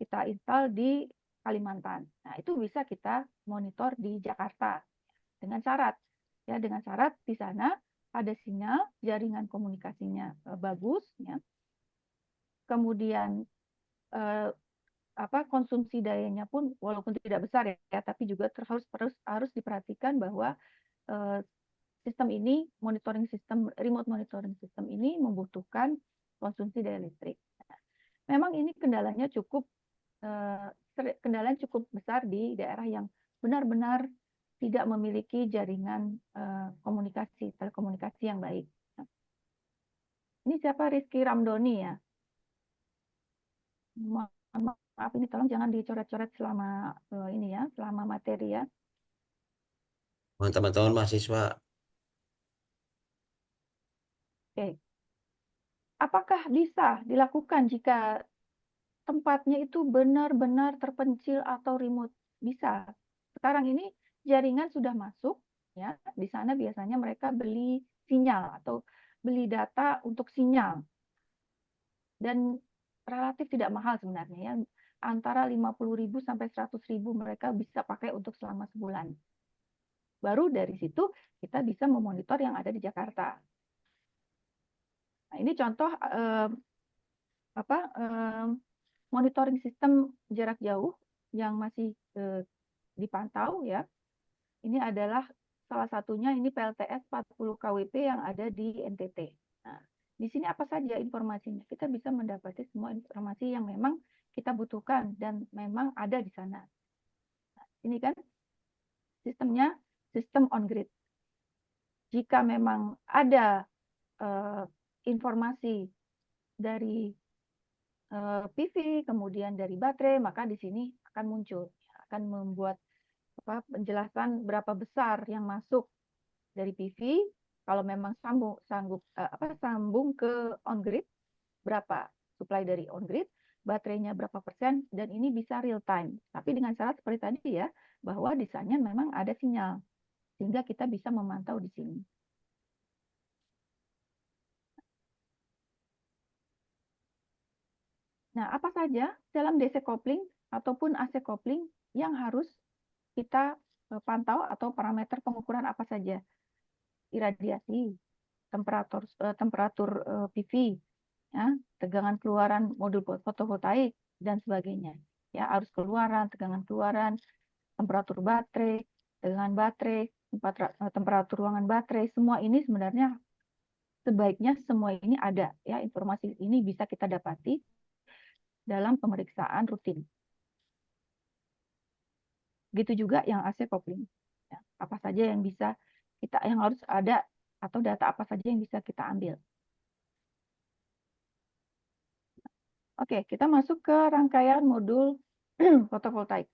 S7: kita install di Kalimantan. Nah, itu bisa kita monitor di Jakarta dengan syarat di sana ada sinyal, jaringan komunikasinya bagus, ya. Kemudian konsumsi dayanya pun walaupun tidak besar ya, tapi juga harus diperhatikan bahwa sistem ini remote monitoring system ini membutuhkan konsumsi daya listrik. Memang ini kendalanya cukup besar di daerah yang benar-benar tidak memiliki jaringan telekomunikasi yang baik. Ini siapa? Rizky Ramdoni ya. Maaf ini tolong jangan dicoret-coret selama ini ya, selama materi ya.
S2: Teman-teman mahasiswa.
S7: Oke. Apakah bisa dilakukan jika tempatnya itu benar-benar terpencil atau remote? Bisa. Sekarang ini jaringan sudah masuk, ya. Di sana biasanya mereka beli sinyal atau beli data untuk sinyal. Dan relatif tidak mahal sebenarnya ya. Antara 50.000 sampai 100.000 mereka bisa pakai untuk selama sebulan. Baru dari situ kita bisa memonitor yang ada di Jakarta. Nah, ini contoh monitoring sistem jarak jauh yang masih dipantau ya. Ini adalah salah satunya ini PLTS 40 kWp yang ada di NTT. Nah, di sini apa saja informasinya? Kita bisa mendapati semua informasi yang memang kita butuhkan dan memang ada di sana. Ini kan sistemnya sistem on-grid. Jika memang ada informasi dari PV, kemudian dari baterai, maka di sini akan muncul, akan membuat penjelasan berapa besar yang masuk dari PV. Kalau memang sambung ke on-grid, berapa supply dari on-grid, baterainya berapa persen, dan ini bisa real time. Tapi dengan syarat seperti tadi ya, bahwa di sana memang ada sinyal, sehingga kita bisa memantau di sini. Nah, apa saja dalam DC coupling ataupun AC coupling yang harus kita pantau atau parameter pengukuran apa saja? Iradiasi, temperatur PV, ya, tegangan keluaran modul fotovoltaik dan sebagainya. Ya, arus keluaran, tegangan keluaran, temperatur baterai, tegangan baterai, temperatur ruangan baterai, semua ini sebenarnya sebaiknya semua ini ada, ya, informasi ini bisa kita dapati dalam pemeriksaan rutin. Begitu juga yang AC coupling. Ya, apa saja yang harus ada atau data apa saja yang bisa kita ambil. Oke, kita masuk ke rangkaian modul fotovoltaik.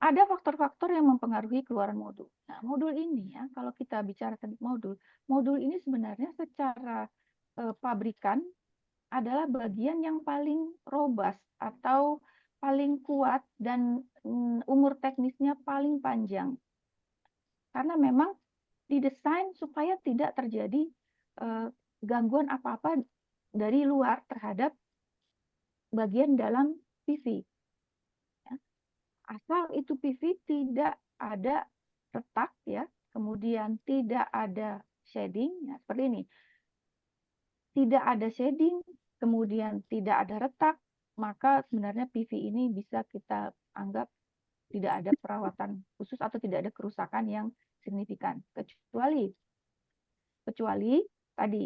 S7: Ada faktor-faktor yang mempengaruhi keluaran modul. Nah, modul ini ya, kalau kita bicara tentang modul ini sebenarnya secara pabrikan adalah bagian yang paling robust atau paling kuat dan umur teknisnya paling panjang. Karena memang didesain supaya tidak terjadi gangguan apa-apa dari luar terhadap bagian dalam PV. Ya. Asal itu PV tidak ada retak, ya, kemudian tidak ada shading, ya, seperti ini. Tidak ada shading, kemudian tidak ada retak, maka sebenarnya PV ini bisa kita anggap tidak ada perawatan khusus atau tidak ada kerusakan yang signifikan. Kecuali tadi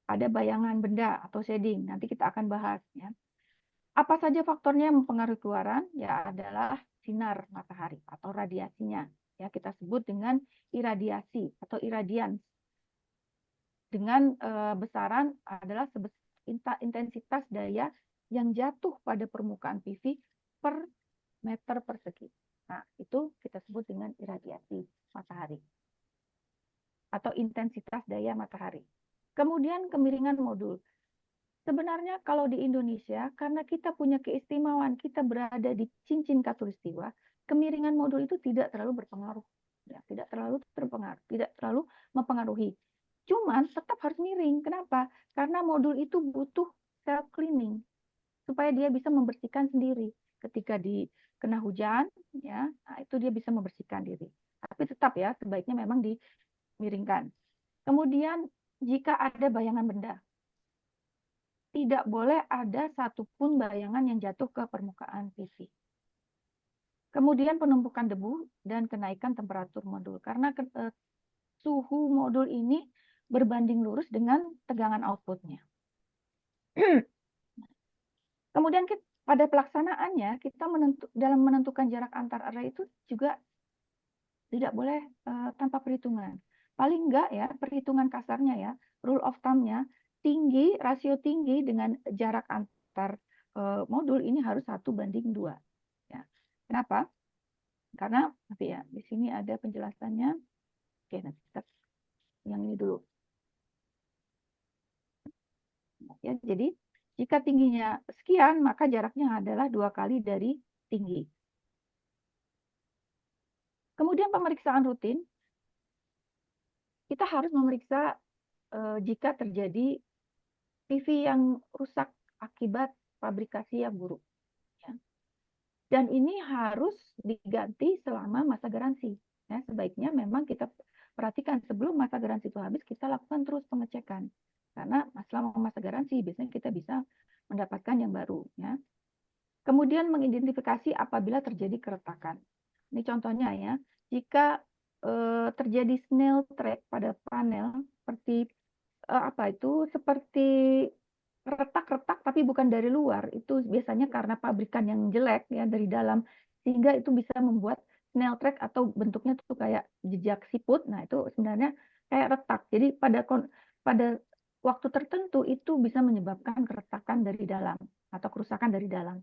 S7: ada bayangan benda atau shading, nanti kita akan bahas. Ya. Apa saja faktornya yang mempengaruhi keluaran? Ya adalah sinar matahari atau radiasinya. Ya, kita sebut dengan iradiasi atau iradians. Dengan besaran adalah intensitas daya yang jatuh pada permukaan PV per meter persegi. Nah, itu kita sebut dengan iradiasi matahari atau intensitas daya matahari. Kemudian kemiringan modul. Sebenarnya kalau di Indonesia, karena kita punya keistimewaan, kita berada di cincin khatulistiwa, kemiringan modul itu tidak terlalu berpengaruh. Ya, tidak terlalu mempengaruhi. Cuman tetap harus miring. Kenapa? Karena modul itu butuh self cleaning supaya dia bisa membersihkan sendiri. Ketika kena hujan, ya, nah itu dia bisa membersihkan diri. Tapi tetap ya, sebaiknya memang dimiringkan. Kemudian jika ada bayangan benda, tidak boleh ada satupun bayangan yang jatuh ke permukaan PV. Kemudian penumpukan debu dan kenaikan temperatur modul. Karena suhu modul ini berbanding lurus dengan tegangan outputnya. Kemudian pada pelaksanaannya, kita dalam menentukan jarak antar array itu juga tidak boleh tanpa perhitungan. Paling enggak ya, perhitungan kasarnya ya, rule of thumb-nya, rasio tinggi dengan jarak antar modul ini harus 1:2. Ya. Kenapa? Karena ya, di sini ada penjelasannya. Oke, nanti kita yang ini dulu. Ya, jadi jika tingginya sekian, maka jaraknya adalah 2 kali dari tinggi. Kemudian pemeriksaan rutin, kita harus memeriksa jika terjadi PV yang rusak akibat fabrikasi yang buruk. Ya. Dan ini harus diganti selama masa garansi. Ya, sebaiknya memang kita perhatikan sebelum masa garansi itu habis, kita lakukan terus pengecekan. Karena selama masa garansi biasanya kita bisa mendapatkan yang baru. Ya. Kemudian mengidentifikasi apabila terjadi keretakan. Ini contohnya ya, jika terjadi snail track pada panel seperti seperti retak-retak tapi bukan dari luar, itu biasanya karena pabrikan yang jelek ya dari dalam, sehingga itu bisa membuat snail track atau bentuknya tuh kayak jejak siput. Nah, itu sebenarnya kayak retak. Jadi pada waktu tertentu itu bisa menyebabkan keretakan dari dalam atau kerusakan dari dalam.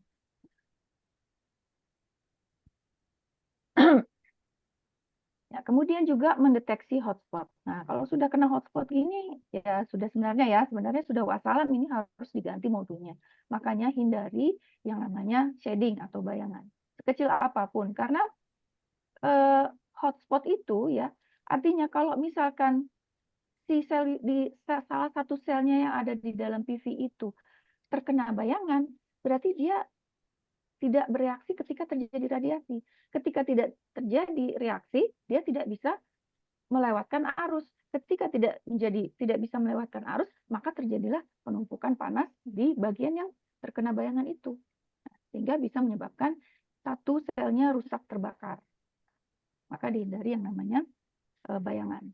S7: Ya, kemudian juga mendeteksi hotspot. Nah, kalau sudah kena hotspot gini, ya sebenarnya sudah wassalam, ini harus diganti modulnya. Makanya hindari yang namanya shading atau bayangan. Sekecil apapun, karena hotspot itu ya, artinya kalau misalkan si salah satu selnya yang ada di dalam PV itu terkena bayangan, berarti dia tidak bereaksi ketika terjadi radiasi. Ketika tidak terjadi reaksi, dia tidak bisa melewatkan arus. Ketika tidak bisa melewatkan arus, maka terjadilah penumpukan panas di bagian yang terkena bayangan itu. Sehingga bisa menyebabkan satu selnya rusak terbakar. Maka dihindari yang namanya bayangan.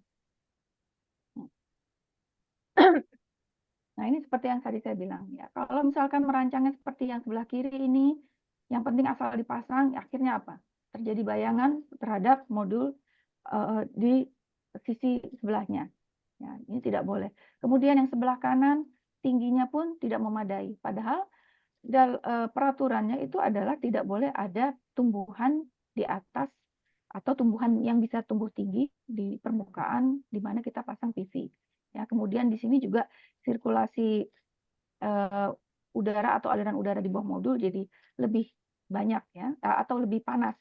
S7: Nah, ini seperti yang tadi saya bilang ya. Kalau misalkan merancangnya seperti yang sebelah kiri ini, yang penting asal dipasang, akhirnya apa? Terjadi bayangan terhadap modul di sisi sebelahnya. Ya, ini tidak boleh. Kemudian yang sebelah kanan tingginya pun tidak memadai. Padahal peraturannya itu adalah tidak boleh ada tumbuhan di atas atau tumbuhan yang bisa tumbuh tinggi di permukaan di mana kita pasang PV. Ya, kemudian di sini juga sirkulasi udara atau aliran udara di bawah modul jadi lebih banyak ya, atau lebih panas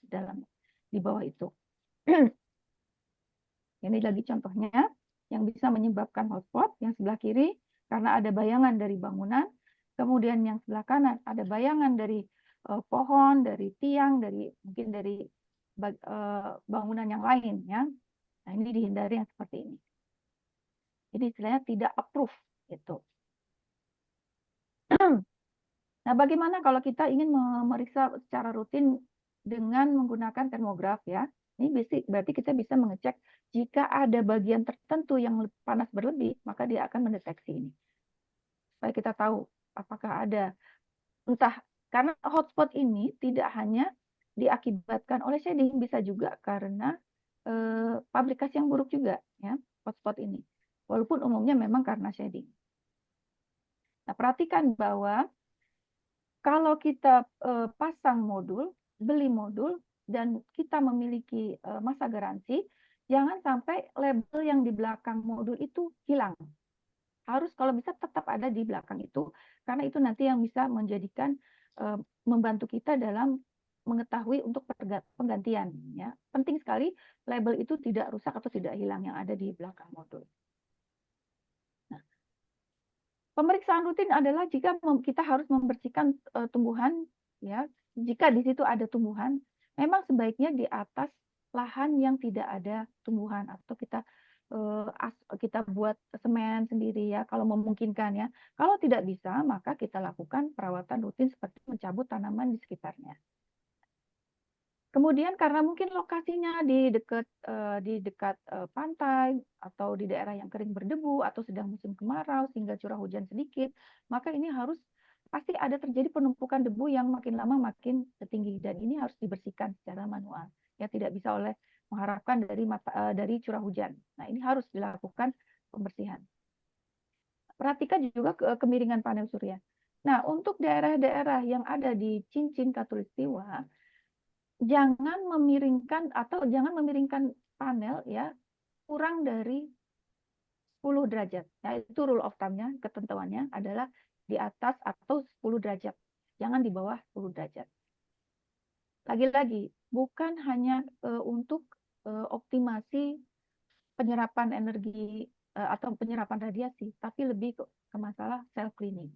S7: di bawah itu. Ini lagi contohnya yang bisa menyebabkan hotspot yang sebelah kiri karena ada bayangan dari bangunan, kemudian yang sebelah kanan ada bayangan dari pohon, dari tiang, mungkin dari bangunan yang lain ya. Nah, ini dihindari yang seperti ini. Jadi istilahnya tidak approve gitu. Nah, bagaimana kalau kita ingin memeriksa secara rutin dengan menggunakan termograf ya? Ini berarti kita bisa mengecek jika ada bagian tertentu yang panas berlebih, maka dia akan mendeteksi ini. Supaya kita tahu apakah ada, entah karena hotspot ini tidak hanya diakibatkan oleh shading, bisa juga karena pabrikasi yang buruk juga ya, hotspot ini. Walaupun umumnya memang karena shading. Nah, perhatikan bahwa kalau kita pasang modul, beli modul, dan kita memiliki masa garansi, jangan sampai label yang di belakang modul itu hilang. Harus kalau bisa tetap ada di belakang itu, karena itu nanti yang bisa menjadikan membantu kita dalam mengetahui untuk penggantian. Ya. Penting sekali label itu tidak rusak atau tidak hilang yang ada di belakang modul. Pemeriksaan rutin adalah jika kita harus membersihkan tumbuhan, ya. Jika di situ ada tumbuhan, memang sebaiknya di atas lahan yang tidak ada tumbuhan atau kita buat semen sendiri ya, kalau memungkinkan ya. Kalau tidak bisa, maka kita lakukan perawatan rutin seperti mencabut tanaman di sekitarnya. Kemudian karena mungkin lokasinya di dekat pantai atau di daerah yang kering berdebu atau sedang musim kemarau sehingga curah hujan sedikit, maka ini pasti ada terjadi penumpukan debu yang makin lama makin tinggi dan ini harus dibersihkan secara manual. Ya tidak bisa mengharapkan dari curah hujan. Nah, ini harus dilakukan pembersihan. Perhatikan juga kemiringan panel surya. Nah, untuk daerah-daerah yang ada di cincin khatulistiwa, jangan memiringkan panel ya kurang dari 10 derajat. Nah, itu rule of thumb-nya, ketentuannya adalah di atas atau 10 derajat. Jangan di bawah 10 derajat. Lagi-lagi, bukan hanya untuk optimasi penyerapan energi atau penyerapan radiasi, tapi lebih ke masalah self cleaning.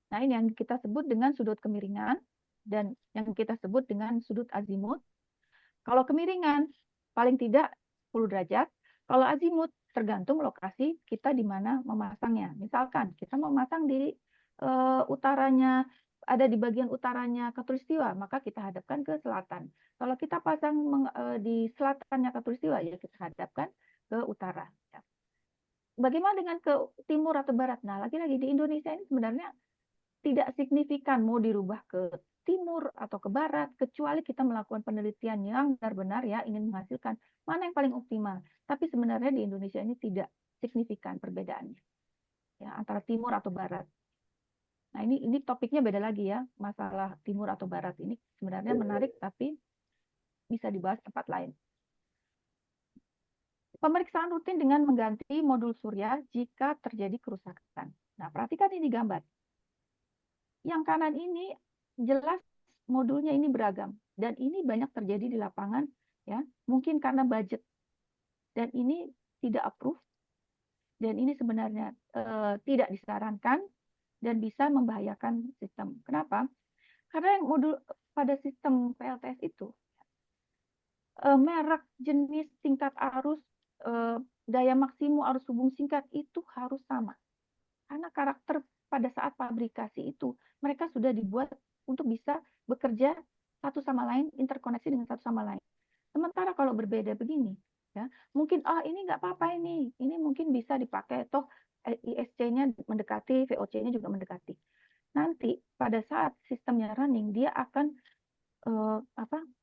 S7: Nah, ini yang kita sebut dengan sudut kemiringan dan yang kita sebut dengan sudut azimut. Kalau kemiringan, paling tidak 10 derajat. Kalau azimut, tergantung lokasi kita di mana memasangnya. Misalkan, kita memasang di utaranya, ada di bagian utaranya khatulistiwa, maka kita hadapkan ke selatan. Kalau kita pasang di selatannya khatulistiwa, ya kita hadapkan ke utara. bagaimana dengan ke timur atau barat? Nah, lagi-lagi di Indonesia ini sebenarnya tidak signifikan mau dirubah ke timur atau ke barat, kecuali kita melakukan penelitian yang benar-benar ya ingin menghasilkan mana yang paling optimal. Tapi sebenarnya di Indonesia ini tidak signifikan perbedaannya ya antara timur atau barat. Nah, ini topiknya beda lagi ya, masalah timur atau barat ini sebenarnya menarik tapi bisa dibahas tempat lain. Pemeriksaan rutin dengan mengganti modul surya jika terjadi kerusakan. Nah, perhatikan ini gambar. Yang kanan ini jelas modulnya ini beragam dan ini banyak terjadi di lapangan ya, mungkin karena budget. Dan ini tidak approve dan ini sebenarnya tidak disarankan dan bisa membahayakan sistem. Kenapa? Karena yang modul pada sistem PLTS itu merek, jenis, tingkat arus, daya maksimum arus hubung singkat itu harus sama. Karena karakter pada saat fabrikasi itu mereka sudah dibuat untuk bisa bekerja satu sama lain, interkoneksi dengan satu sama lain. Sementara kalau berbeda begini, ya mungkin ini nggak apa-apa ini mungkin bisa dipakai toh ISC-nya mendekati, VOC-nya juga mendekati. Nanti pada saat sistemnya running dia akan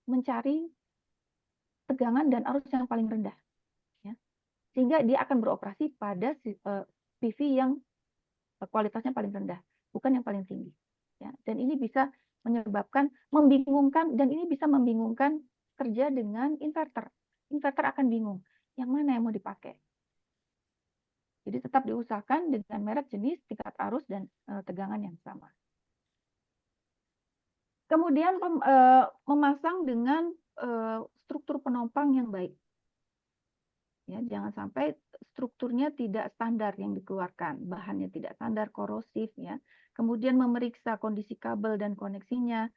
S7: mencari tegangan dan arus yang paling rendah, ya. Sehingga dia akan beroperasi pada PV yang kualitasnya paling rendah, bukan yang paling tinggi. Ya. Dan ini bisa menyebabkan membingungkan dan ini bisa membingungkan kerja dengan inverter. Inverter akan bingung yang mana yang mau dipakai. Jadi tetap diusahakan dengan merek, jenis, tingkat arus dan tegangan yang sama. Kemudian memasang dengan struktur penopang yang baik. Ya, jangan sampai strukturnya tidak standar yang dikeluarkan, bahannya tidak standar, korosif, ya. Kemudian memeriksa kondisi kabel dan koneksinya,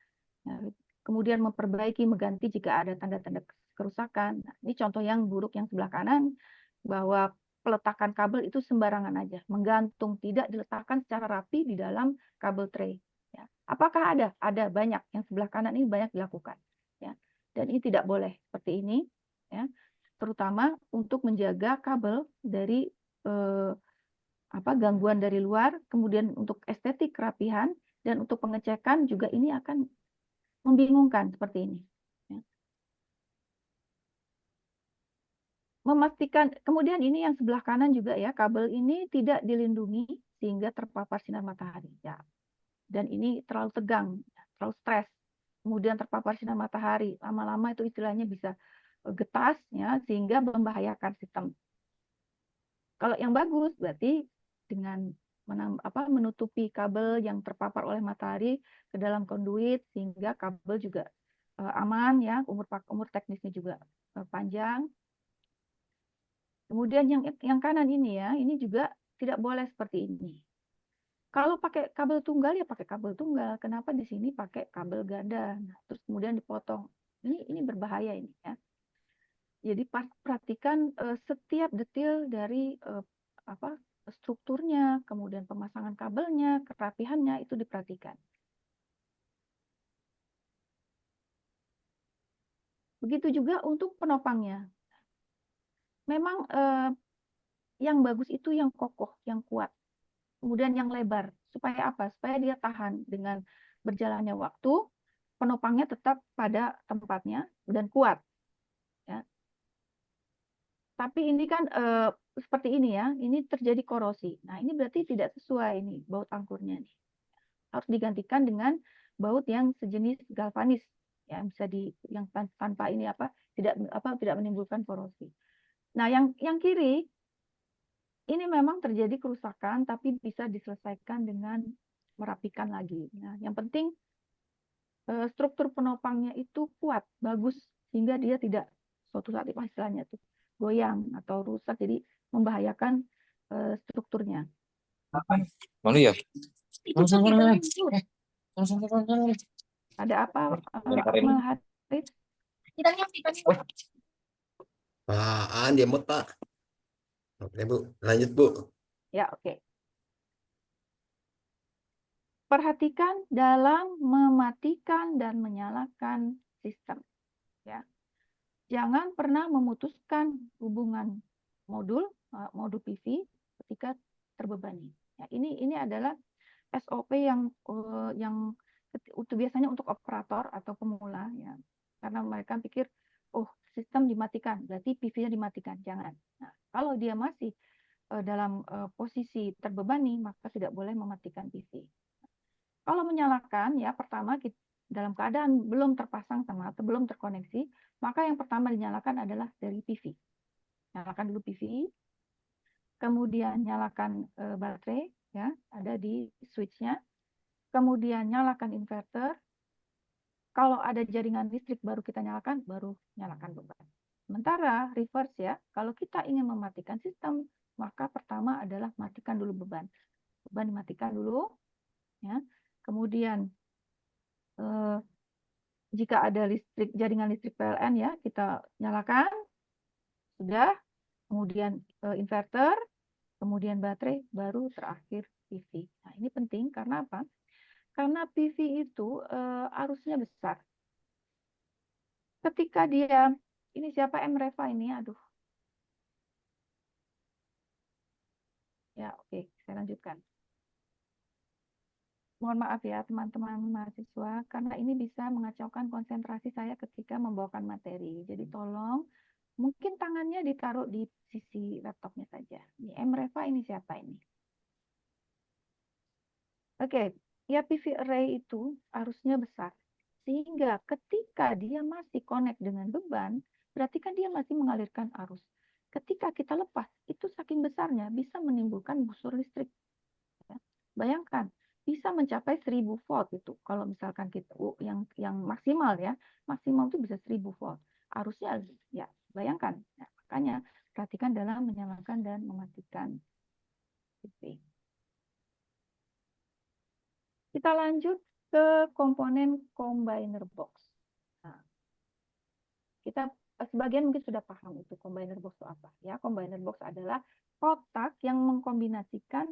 S7: ya. Kemudian memperbaiki, mengganti jika ada tanda-tanda kerusakan. Nah, ini contoh yang buruk yang sebelah kanan, bahwa peletakan kabel itu sembarangan aja, menggantung, tidak diletakkan secara rapi di dalam kabel tray. Ya. Apakah ada? Ada, banyak. Yang sebelah kanan ini banyak dilakukan. Ya. Dan ini tidak boleh seperti ini. Ya. Terutama untuk menjaga kabel dari gangguan dari luar, kemudian untuk estetik kerapihan dan untuk pengecekan juga ini akan membingungkan seperti ini. Ya. Memastikan, kemudian ini yang sebelah kanan juga ya, kabel ini tidak dilindungi sehingga terpapar sinar matahari. Ya. Dan ini terlalu tegang, terlalu stres, kemudian terpapar sinar matahari, lama-lama itu istilahnya bisa getas ya, sehingga membahayakan sistem. Kalau yang bagus berarti dengan menutupi kabel yang terpapar oleh matahari ke dalam konduit sehingga kabel juga aman ya, umur teknisnya juga panjang. Kemudian yang kanan ini ya, ini juga tidak boleh seperti ini. Kalau pakai kabel tunggal ya pakai kabel tunggal. Kenapa di sini pakai kabel ganda? Nah, terus kemudian dipotong. Ini berbahaya ini ya. Jadi perhatikan setiap detail dari strukturnya, kemudian pemasangan kabelnya, kerapihannya itu diperhatikan. Begitu juga untuk penopangnya. Memang yang bagus itu yang kokoh, yang kuat. Kemudian yang lebar. Supaya apa? Supaya dia tahan dengan berjalannya waktu, penopangnya tetap pada tempatnya dan kuat. Ya. Tapi ini kan seperti ini ya, ini terjadi korosi. Nah, ini berarti tidak sesuai ini baut angkurnya nih. Harus digantikan dengan baut yang sejenis galvanis ya, bisa yang tanpa ini tidak menimbulkan korosi. Nah, yang kiri ini memang terjadi kerusakan tapi bisa diselesaikan dengan merapikan lagi. Nah, yang penting struktur penopangnya itu kuat, bagus sehingga dia tidak suatu saat istilahnya tuh goyang atau rusak, jadi membahayakan strukturnya.
S3: Mana ya?
S7: Ada apa, Haris?
S2: Apaan dia mod, Pak? Oke, Bu. Lanjut, Bu.
S7: Ya, oke. Perhatikan dalam mematikan dan menyalakan sistem. Ya. Jangan pernah memutuskan hubungan modul PV jika terbebani. Ya, ini adalah SOP yang biasanya untuk operator atau pemula, ya, karena mereka pikir, oh, sistem dimatikan, berarti PV-nya dimatikan. Jangan. Nah, kalau dia masih dalam posisi terbebani, maka tidak boleh mematikan PV. Kalau menyalakan, ya, pertama dalam keadaan belum terpasang sama atau belum terkoneksi, maka yang pertama dinyalakan adalah dari PV. Nyalakan dulu PV, kemudian nyalakan baterai, ya, ada di switch-nya, kemudian nyalakan inverter. Kalau ada jaringan listrik baru kita nyalakan, baru nyalakan beban. Sementara reverse, ya, kalau kita ingin mematikan sistem, maka pertama adalah matikan dulu beban. Beban dimatikan dulu, ya. Kemudian jika ada jaringan listrik PLN, ya, kita nyalakan, sudah. Kemudian inverter, kemudian baterai, baru terakhir PV. Nah, ini penting karena apa? Karena PV itu arusnya besar. Ketika dia, ini siapa Reva ini? Aduh. Ya, oke, saya lanjutkan. Mohon maaf ya teman-teman mahasiswa, karena ini bisa mengacaukan konsentrasi saya ketika membawakan materi. Jadi tolong, mungkin tangannya ditaruh di sisi laptopnya saja. Ini Reva ini siapa ini? Oke, ya PV array itu arusnya besar. Sehingga ketika dia masih connect dengan beban, berarti kan dia masih mengalirkan arus. Ketika kita lepas, itu saking besarnya bisa menimbulkan busur listrik. Ya. Bayangkan, bisa mencapai 1000 volt itu. Kalau misalkan kita yang maksimal, ya, maksimal itu bisa 1000 volt. Arusnya, ya, bayangkan. Nah, makanya perhatikan dalam menyalakan dan mematikan PV. Kita lanjut ke komponen combiner box. Nah, kita sebagian mungkin sudah paham itu combiner box itu apa. Ya, combiner box adalah kotak yang mengkombinasikan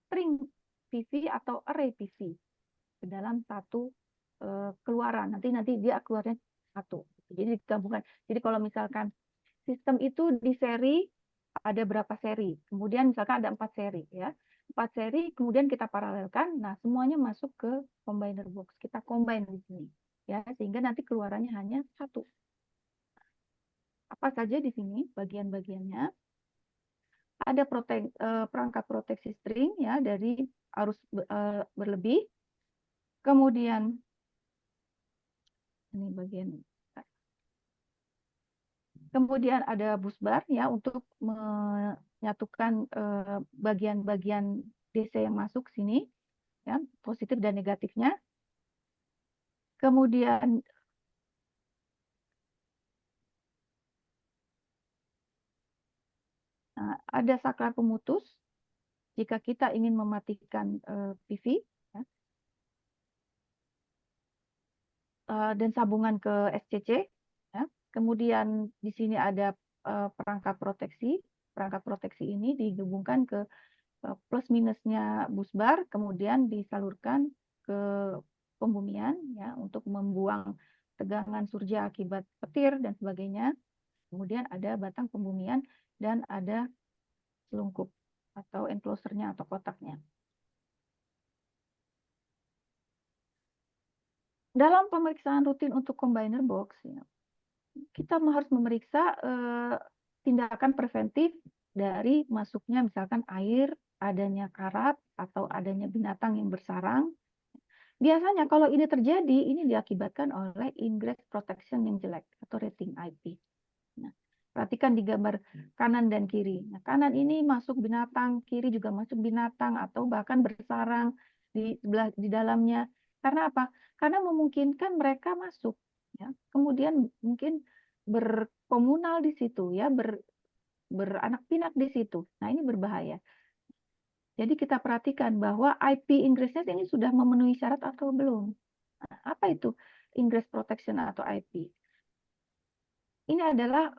S7: string PV atau array PV ke dalam satu keluaran. Nanti dia keluarnya satu. Jadi digabungkan. Jadi kalau misalkan sistem itu di seri ada berapa seri, kemudian misalkan ada 4 seri, ya. 4 seri, kemudian kita paralelkan, nah semuanya masuk ke combiner box. Kita combine di sini, ya, sehingga nanti keluarannya hanya satu. Apa saja di sini bagian-bagiannya? Ada perangkat proteksi string, ya, dari arus berlebih. Kemudian ini bagian. Kemudian ada bus bar, ya, untuk menyatukan bagian-bagian DC yang masuk sini, ya, positif dan negatifnya. Kemudian ada saklar pemutus jika kita ingin mematikan PV, ya. Dan sambungan ke SCC, ya. Kemudian di sini ada perangkat proteksi. Perangkat proteksi ini digabungkan ke plus minusnya bus bar, kemudian disalurkan ke pembumian, ya, untuk membuang tegangan surja akibat petir dan sebagainya. Kemudian ada batang pembumian dan ada selungkup atau enclosure-nya atau kotaknya. Dalam pemeriksaan rutin untuk combiner box, ya, kita harus memeriksa tindakan preventif dari masuknya misalkan air, adanya karat, atau adanya binatang yang bersarang. Biasanya kalau ini terjadi, ini diakibatkan oleh ingress protection yang jelek atau rating IP. Nah, perhatikan di gambar kanan dan kiri. Nah, kanan ini masuk binatang, kiri juga masuk binatang, atau bahkan bersarang di dalamnya. Karena apa? Karena memungkinkan mereka masuk, ya. Kemudian mungkin berkomunal di situ, ya, beranak pinak di situ. Nah, ini berbahaya. Jadi kita perhatikan bahwa IP ingress-nya ini sudah memenuhi syarat atau belum. Nah, apa itu ingress protection atau IP? Ini adalah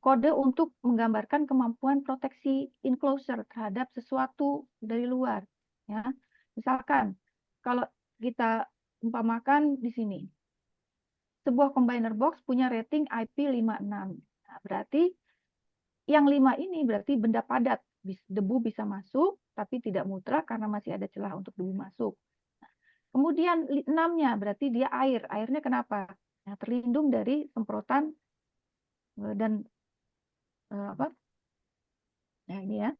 S7: kode untuk menggambarkan kemampuan proteksi enclosure terhadap sesuatu dari luar. Ya. Misalkan, kalau kita umpamakan di sini, sebuah combiner box punya rating IP 56. Nah, berarti yang 5 ini berarti benda padat debu bisa masuk, tapi tidak mutlak karena masih ada celah untuk debu masuk. Kemudian 6-nya berarti dia air. Airnya kenapa? Nah, terlindung dari semprotan dan apa? Nah, ini ya.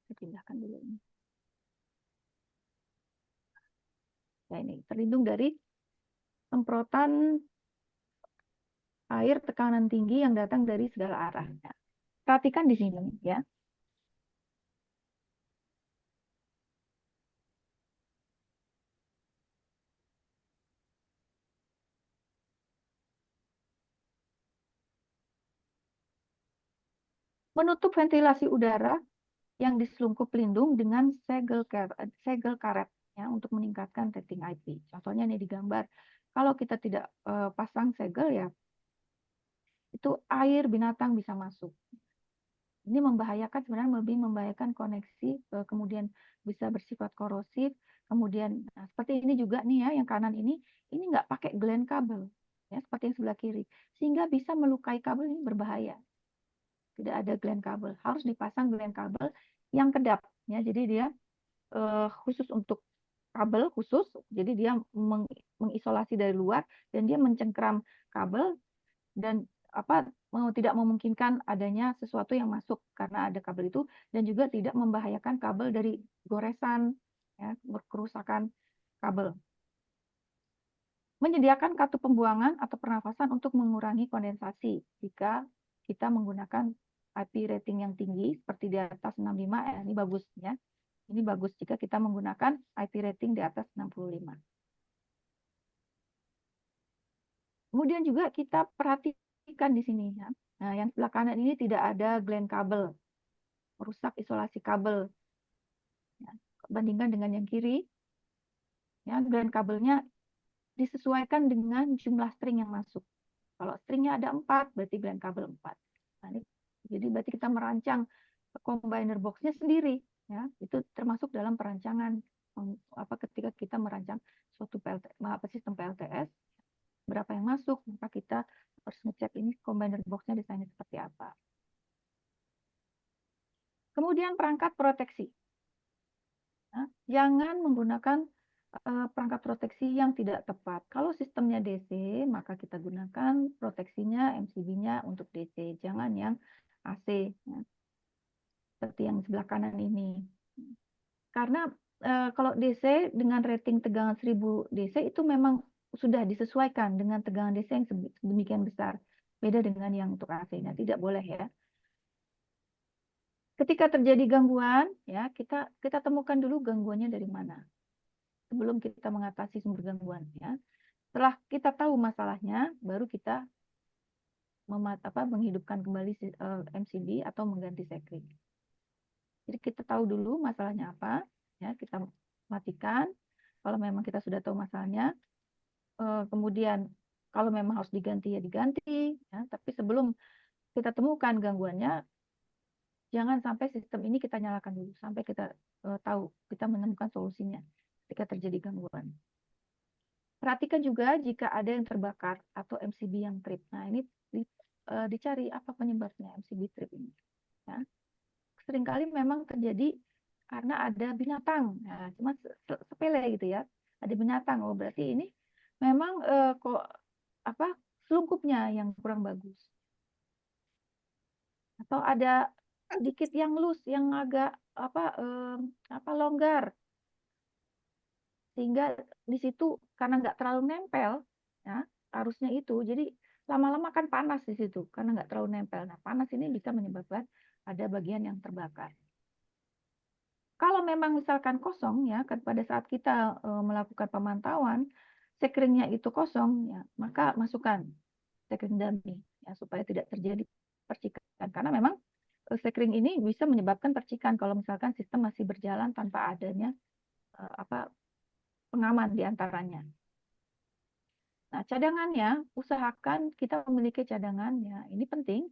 S7: Saya pindahkan dulu ini. Nah, ini terlindung dari semprotan air tekanan tinggi yang datang dari segala arah. Nah, perhatikan di sini ya. Menutup ventilasi udara yang diselungkup pelindung dengan segel karet ya untuk meningkatkan rating IP. Contohnya ini di gambar. Kalau kita tidak pasang segel ya itu air binatang bisa masuk. Ini membahayakan, sebenarnya lebih membahayakan koneksi, kemudian bisa bersifat korosif. Kemudian nah, seperti ini juga nih ya, yang kanan ini nggak pakai glen kabel ya, seperti yang sebelah kiri, sehingga bisa melukai kabel. Ini berbahaya. Tidak ada glen kabel, harus dipasang glen kabel yang kedap ya. Jadi dia khusus untuk kabel khusus, jadi dia mengisolasi dari luar dan dia mencengkram kabel dan tidak memungkinkan adanya sesuatu yang masuk karena ada kabel itu, dan juga tidak membahayakan kabel dari goresan ya, kerusakan kabel. Menyediakan kartu pembuangan atau pernafasan untuk mengurangi kondensasi jika kita menggunakan IP rating yang tinggi seperti di atas 65 ini bagus ya. Ini bagus jika kita menggunakan IP rating di atas 65. Kemudian juga kita perhatikan di sini ya. Nah, yang sebelah kanan ini tidak ada glen kabel, merusak isolasi kabel. Ya, bandingkan dengan yang kiri, ya glen kabelnya disesuaikan dengan jumlah string yang masuk. Kalau stringnya ada 4, berarti glen kabel 4. Nah, ini, jadi berarti kita merancang combiner box-nya sendiri. Ya, itu termasuk dalam perancangan ketika kita merancang suatu sistem PLTS, berapa yang masuk, maka kita harus ngecek ini combiner box-nya desainnya seperti apa. Kemudian perangkat proteksi. Nah, jangan menggunakan perangkat proteksi yang tidak tepat. Kalau sistemnya DC, maka kita gunakan proteksinya, MCB-nya untuk DC. Jangan yang AC. Ya. Seperti yang sebelah kanan ini. Karena kalau DC dengan rating tegangan 1000 DC itu memang sudah disesuaikan dengan tegangan DC yang sedemikian besar. Beda dengan yang untuk AC-nya, tidak boleh ya. Ketika terjadi gangguan, ya kita temukan dulu gangguannya dari mana. Sebelum kita mengatasi sumber gangguan ya. Setelah kita tahu masalahnya, baru kita menghidupkan kembali MCB atau mengganti sekring. Jadi kita tahu dulu masalahnya apa, ya kita matikan. Kalau memang kita sudah tahu masalahnya, kemudian kalau memang harus diganti ya diganti. Ya. Tapi sebelum kita temukan gangguannya, jangan sampai sistem ini kita nyalakan dulu sampai kita tahu, kita menemukan solusinya ketika terjadi gangguan. Perhatikan juga jika ada yang terbakar atau MCB yang trip. Nah, ini dicari apa penyebabnya MCB trip ini. Ya. Seringkali memang terjadi karena ada binatang. Nah, cuma sepele gitu ya. Ada binatang. Oh, berarti ini memang selungkupnya yang kurang bagus. Atau ada sedikit yang loose, yang agak longgar. Sehingga di situ karena nggak terlalu nempel, ya, arusnya itu, jadi lama-lama kan panas di situ karena nggak terlalu nempel. Nah, panas ini bisa menyebabkan ada bagian yang terbakar. Kalau memang misalkan kosong, ya, pada saat kita melakukan pemantauan, sekringnya itu kosong, ya, maka masukkan sekring dummy, ya, supaya tidak terjadi percikan. Karena memang sekring ini bisa menyebabkan percikan kalau misalkan sistem masih berjalan tanpa adanya pengaman di antaranya. Nah, cadangannya, usahakan kita memiliki cadangannya. Ini penting.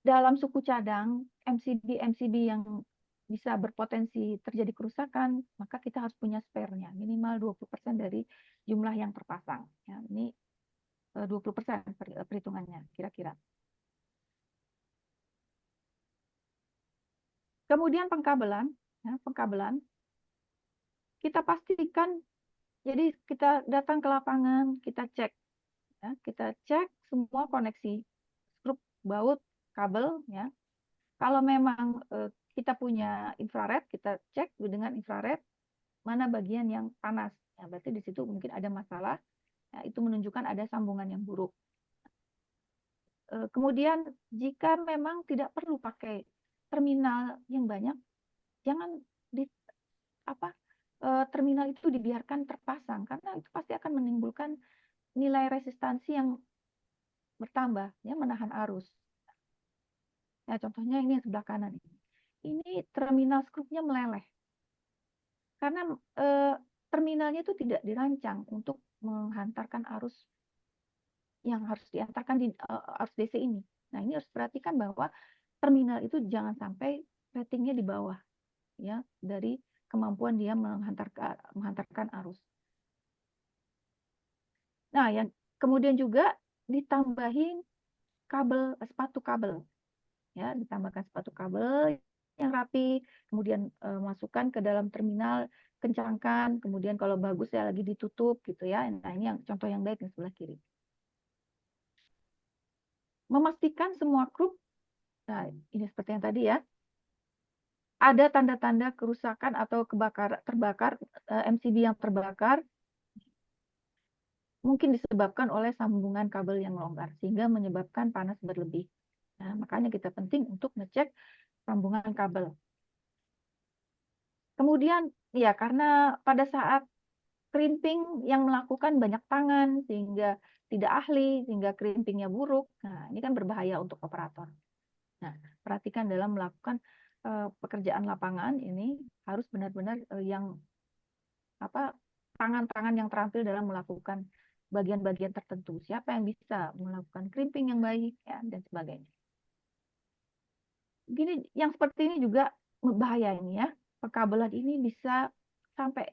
S7: Dalam suku cadang, MCB yang bisa berpotensi terjadi kerusakan, maka kita harus punya spare-nya. Minimal 20% dari jumlah yang terpasang. Ya, ini 20% perhitungannya kira-kira. Kemudian pengkabelan, ya, pengkabelan kita pastikan, jadi kita datang ke lapangan, kita cek, ya, kita cek semua koneksi skrup, baut, kabel, ya. Kalau memang kita punya infrared, kita cek dengan infrared mana bagian yang panas, ya, berarti di situ mungkin ada masalah, ya, itu menunjukkan ada sambungan yang buruk. Kemudian jika memang tidak perlu pakai terminal yang banyak, jangan terminal itu dibiarkan terpasang karena itu pasti akan menimbulkan nilai resistansi yang bertambah, ya, menahan arus. Ya, contohnya ini sebelah kanan ini. Ini terminal skrupnya meleleh karena terminalnya itu tidak dirancang untuk menghantarkan arus yang harus diantarkan di arus DC ini. Nah, ini harus perhatikan bahwa terminal itu jangan sampai ratingnya di bawah, ya, dari kemampuan dia menghantarkan arus. Nah, yang kemudian juga ditambahin sepatu kabel, ya, ditambahkan sepatu kabel yang rapi, kemudian masukkan ke dalam terminal, kencangkan, kemudian kalau bagus ya lagi ditutup gitu ya. Nah, ini yang contoh yang baik yang sebelah kiri. Memastikan semua krup, nah ini seperti yang tadi ya, ada tanda-tanda kerusakan atau terbakar, MCB yang terbakar, mungkin disebabkan oleh sambungan kabel yang longgar, sehingga menyebabkan panas berlebih. Nah, makanya kita penting untuk ngecek sambungan kabel. Kemudian, ya karena pada saat crimping yang melakukan banyak tangan, sehingga tidak ahli, sehingga crimpingnya buruk, nah ini kan berbahaya untuk operator. Nah, perhatikan dalam melakukan pekerjaan lapangan ini harus benar-benar yang tangan-tangan yang terampil dalam melakukan bagian-bagian tertentu. Siapa yang bisa melakukan crimping yang baik, ya, dan sebagainya. Gini, yang seperti ini juga bahaya ini ya. Pekabelan ini bisa sampai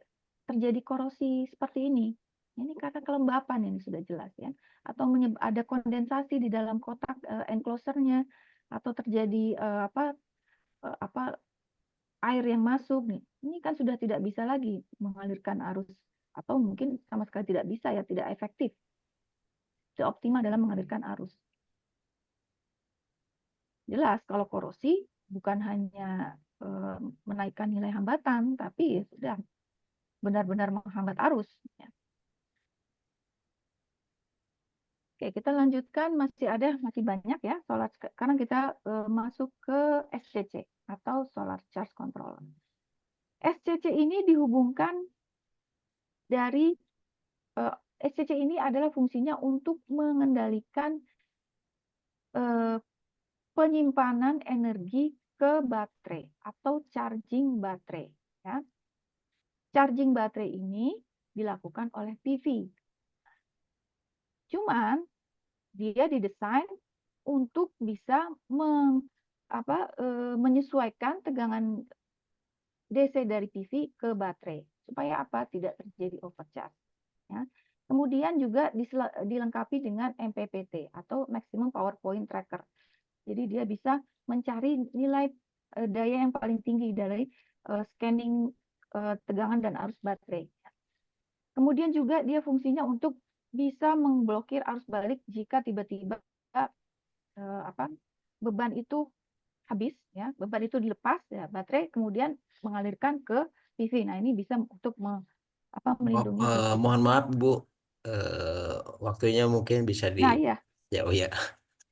S7: terjadi korosi seperti ini. Ini karena kelembapan ini sudah jelas ya. Atau ada kondensasi di dalam kotak enclosure-nya, atau terjadi air yang masuk nih. Ini kan sudah tidak bisa lagi mengalirkan arus, atau mungkin sama sekali tidak bisa, ya, tidak efektif, tidak optimal dalam mengalirkan arus. Jelas kalau korosi bukan hanya menaikkan nilai hambatan, tapi sudah benar-benar menghambat arus. Ya. Oke, kita lanjutkan, masih banyak ya solar. Sekarang kita masuk ke SCC atau Solar Charge Controller. SCC ini dihubungkan dari SCC ini adalah fungsinya untuk mengendalikan penyimpanan energi ke baterai atau charging baterai. Ya. Charging baterai ini dilakukan oleh PV. Cuman dia didesain untuk bisa menyesuaikan tegangan DC dari PV ke baterai supaya tidak terjadi overcharge. Ya. Kemudian juga dilengkapi dengan MPPT atau Maximum Power Point Tracker. Jadi dia bisa mencari nilai daya yang paling tinggi dari scanning tegangan dan arus baterai. Kemudian juga dia fungsinya untuk bisa memblokir arus balik jika tiba-tiba beban itu habis, ya, beban itu dilepas, ya, baterai kemudian mengalirkan ke PV. Nah, ini bisa untuk melindungi PV.
S2: Mohon maaf Bu, waktunya mungkin bisa
S7: Nah, iya.
S2: Ya, oh ya.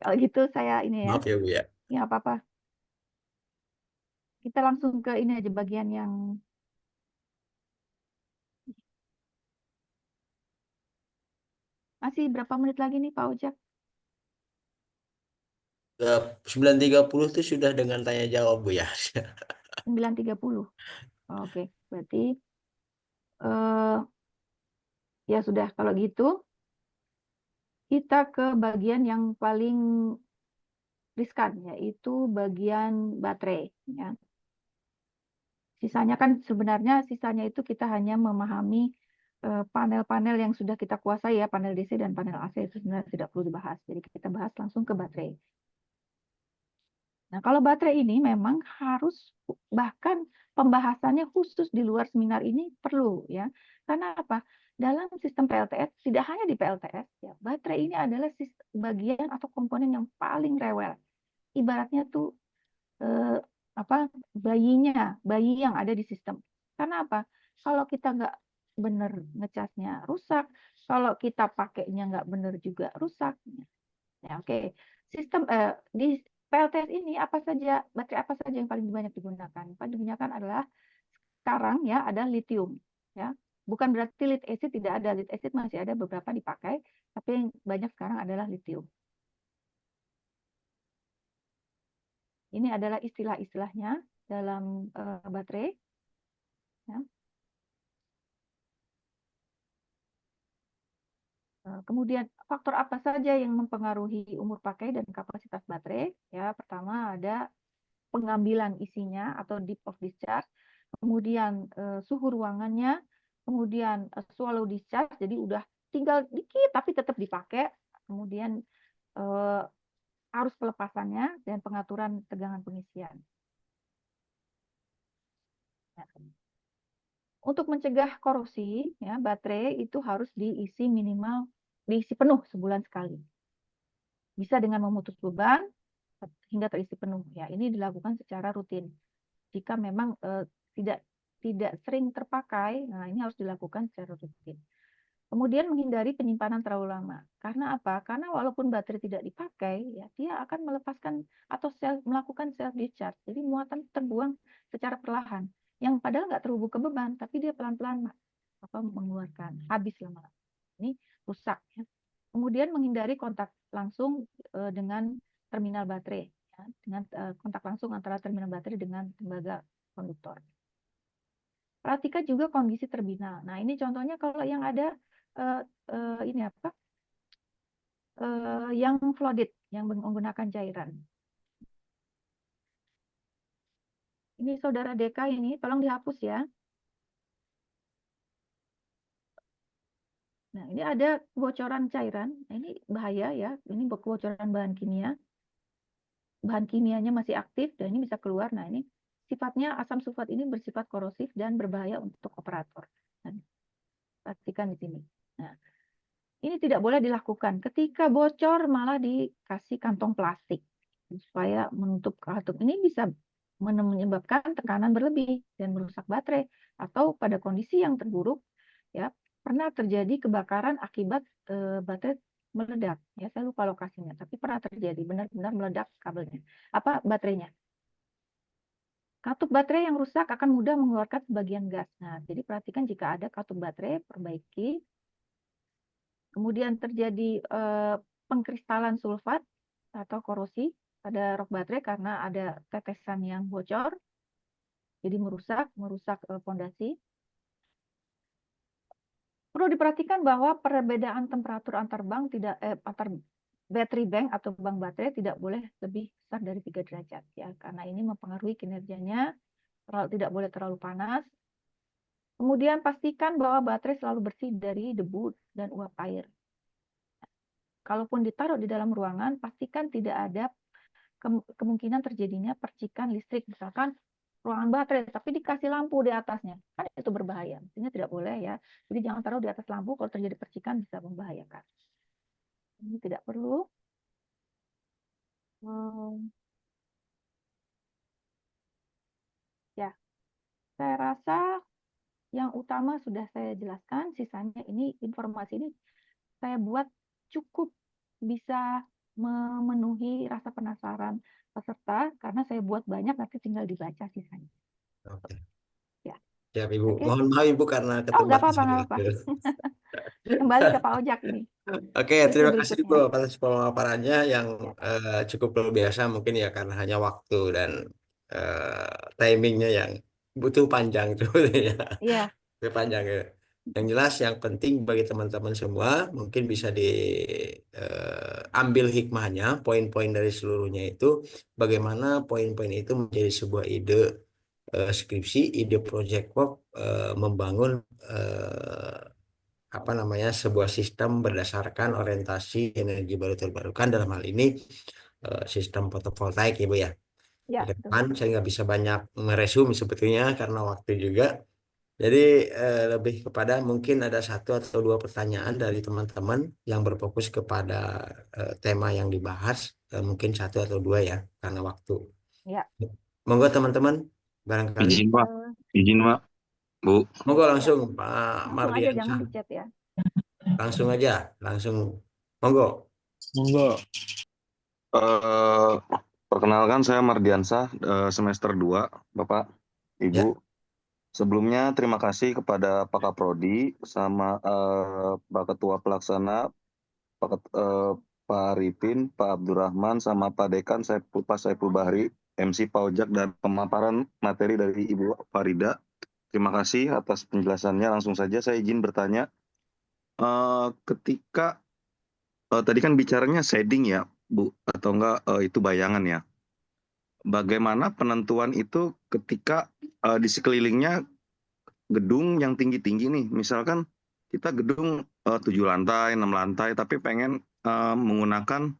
S7: Kalau gitu saya ini ya.
S2: Maaf ya Bu ya.
S7: Ya, apa-apa. Kita langsung ke ini aja bagian yang masih berapa menit lagi nih Pak Ojak?
S2: 9.30 itu sudah dengan tanya jawab Bu ya.
S7: 9.30. Oke, berarti ya sudah, kalau gitu kita ke bagian yang paling riskan, yaitu bagian baterai. Ya. Sisanya itu kita hanya memahami panel-panel yang sudah kita kuasai ya, panel DC dan panel AC itu sebenarnya tidak perlu dibahas. Jadi kita bahas langsung ke baterai. Nah, kalau baterai ini memang harus, bahkan pembahasannya khusus di luar seminar ini perlu ya. Karena apa? Dalam sistem PLTS, tidak hanya di PLTS ya, baterai ini adalah bagian atau komponen yang paling rewel. Ibaratnya tuh bayi yang ada di sistem. Karena apa? Kalau kita nggak benar ngecasnya rusak, kalau kita pakainya nggak benar juga rusak. Ya, oke. Sistem di PLTS ini baterai apa saja yang paling banyak digunakan? Yang paling digunakan adalah sekarang ya ada lithium ya. Bukan berarti lead acid tidak ada, lead acid masih ada beberapa dipakai, tapi yang banyak sekarang adalah lithium. Ini adalah istilah-istilahnya dalam baterai. Ya. Kemudian faktor apa saja yang mempengaruhi umur pakai dan kapasitas baterai? Ya, pertama ada pengambilan isinya atau deep of discharge, kemudian suhu ruangannya, kemudian swallow discharge, jadi udah tinggal dikit tapi tetap dipakai, kemudian arus pelepasannya dan pengaturan tegangan pengisian. Ya. Untuk mencegah korosi, ya, baterai itu harus diisi penuh sebulan sekali. Bisa dengan memutus beban hingga terisi penuh. Ya, ini dilakukan secara rutin. Jika memang tidak sering terpakai, nah ini harus dilakukan secara rutin. Kemudian menghindari penyimpanan terlalu lama. Karena apa? Karena walaupun baterai tidak dipakai, ya dia akan melepaskan atau melakukan self discharge. Jadi muatan terbuang secara perlahan. Yang padahal nggak terhubung ke beban, tapi dia pelan-pelan mengeluarkan, habis lama-lama. Ini rusak. Ya. Kemudian menghindari kontak langsung dengan terminal baterai, ya, dengan kontak langsung antara terminal baterai dengan tembaga konduktor. Perhatikan juga kondisi terminal. Nah ini contohnya kalau yang ada yang flooded, yang menggunakan cairan. Ini saudara Deka ini, tolong dihapus ya. Nah, ini ada kebocoran cairan. Nah, ini bahaya ya. Ini kebocoran bahan kimia. Bahan kimianya masih aktif dan ini bisa keluar. Nah, ini sifatnya asam sulfat ini bersifat korosif dan berbahaya untuk operator. Nah, perhatikan di sini. Nah, ini tidak boleh dilakukan. Ketika bocor malah dikasih kantong plastik supaya menutup katup. Ini bisa menyebabkan tekanan berlebih dan merusak baterai, atau pada kondisi yang terburuk ya pernah terjadi kebakaran akibat baterai meledak. Ya, saya lupa lokasinya, tapi pernah terjadi benar-benar meledak kabelnya. Baterainya. Katup baterai yang rusak akan mudah mengeluarkan sebagian gas. Nah, jadi perhatikan jika ada katup baterai, perbaiki. Kemudian terjadi pengkristalan sulfat atau korosi pada rok baterai karena ada tetesan yang bocor, jadi merusak fondasi. Perlu diperhatikan bahwa perbedaan temperatur antar battery bank atau bank baterai tidak boleh lebih besar dari 3 derajat ya, karena ini mempengaruhi kinerjanya. Tidak boleh terlalu panas. Kemudian pastikan bahwa baterai selalu bersih dari debu dan uap air. Kalaupun ditaruh di dalam ruangan, pastikan tidak ada kemungkinan terjadinya percikan listrik. Misalkan ruangan baterai, tapi dikasih lampu di atasnya. Kan itu berbahaya. Mestinya tidak boleh ya. Jadi jangan taruh di atas lampu, kalau terjadi percikan bisa membahayakan. Ini tidak perlu. Ya, saya rasa yang utama sudah saya jelaskan. Sisanya ini informasi ini saya buat cukup bisa memenuhi rasa penasaran peserta, karena saya buat banyak, nanti tinggal dibaca sisanya.
S2: Oke.
S7: Ya.
S2: Siap Ibu.
S7: Oke.
S2: Mohon maaf Ibu karena
S7: Nggak
S2: keterbatasan
S7: apa-apa.
S2: waktu.
S7: Kembali ke Pak Ojak ini.
S2: Oke,
S7: Sesi
S2: terima kasih
S7: berikutnya.
S2: Bu atas pemaparannya yang cukup luar biasa, mungkin ya karena hanya waktu dan timingnya yang butuh panjang sebetulnya.
S7: Iya.
S2: Butuh panjang ya. Yang jelas yang penting bagi teman-teman semua mungkin bisa diambil hikmahnya, poin-poin dari seluruhnya itu, bagaimana poin-poin itu menjadi sebuah ide skripsi, ide project work, membangun apa namanya sebuah sistem berdasarkan orientasi energi baru terbarukan, dalam hal ini sistem fotovoltaik ya Bu ya.
S7: Ya,
S2: Di
S7: betul.
S2: depan saya nggak bisa banyak meresum sebetulnya karena waktu juga. Jadi lebih kepada mungkin ada satu atau dua pertanyaan dari teman-teman yang berfokus kepada tema yang dibahas, mungkin satu atau dua ya karena waktu.
S7: Ya.
S2: Monggo teman-teman, barangkali.
S8: Izin Pak,
S7: Eh,
S8: izin Pak, Bu.
S2: Monggo
S7: ya,
S2: langsung Pak
S7: langsung aja, jangan
S2: Mardiansah,
S7: di chat ya.
S2: langsung aja, langsung. Monggo.
S4: Monggo.
S8: Eh, Perkenalkan saya Mardiansah, semester 2, Bapak, Ibu.
S2: Ya.
S8: Sebelumnya terima kasih kepada Pak Kaprodi sama Pak Ketua Pelaksana, Pak Arifin, Pak Abdurrahman, sama Pak Dekan, Pak Saiful Bahri, MC Pak Ojak, dan pemaparan materi dari Ibu Farida. Terima kasih atas penjelasannya. Langsung saja saya izin bertanya. Ketika tadi kan bicaranya shading ya, Bu, atau enggak itu bayangan ya. Bagaimana penentuan itu ketika di sekelilingnya gedung yang tinggi-tinggi nih, misalkan kita gedung 7 lantai, 6 lantai, tapi pengen menggunakan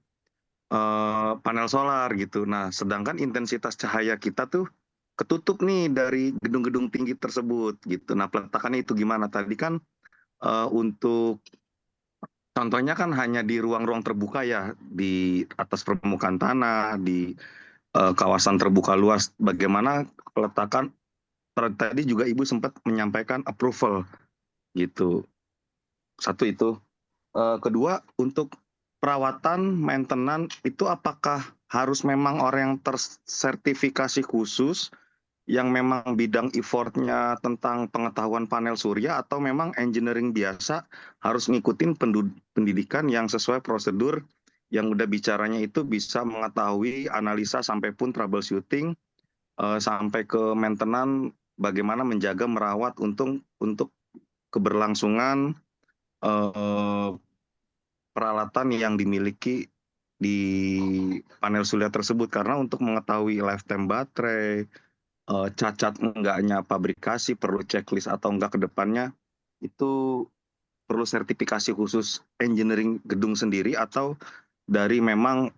S8: panel solar gitu. Nah, sedangkan intensitas cahaya kita tuh ketutup nih dari gedung-gedung tinggi tersebut gitu. Nah, peletakannya itu gimana? Tadi kan untuk contohnya kan hanya di ruang-ruang terbuka ya, di atas permukaan tanah, di kawasan terbuka luas. Bagaimana peletakan? Tadi juga Ibu sempat menyampaikan approval gitu. Satu itu. Kedua, untuk perawatan, maintenance itu apakah harus memang orang yang tersertifikasi khusus yang memang bidang effortnya tentang pengetahuan panel surya, atau memang engineering biasa harus ngikutin pendidikan yang sesuai prosedur yang udah bicaranya itu bisa mengetahui analisa sampai pun troubleshooting sampai ke maintenance, bagaimana menjaga merawat untuk keberlangsungan peralatan yang dimiliki di panel surya tersebut, karena untuk mengetahui lifetime baterai, cacat enggaknya pabrikasi, perlu checklist atau enggak ke depannya, itu perlu sertifikasi khusus engineering gedung sendiri, atau dari memang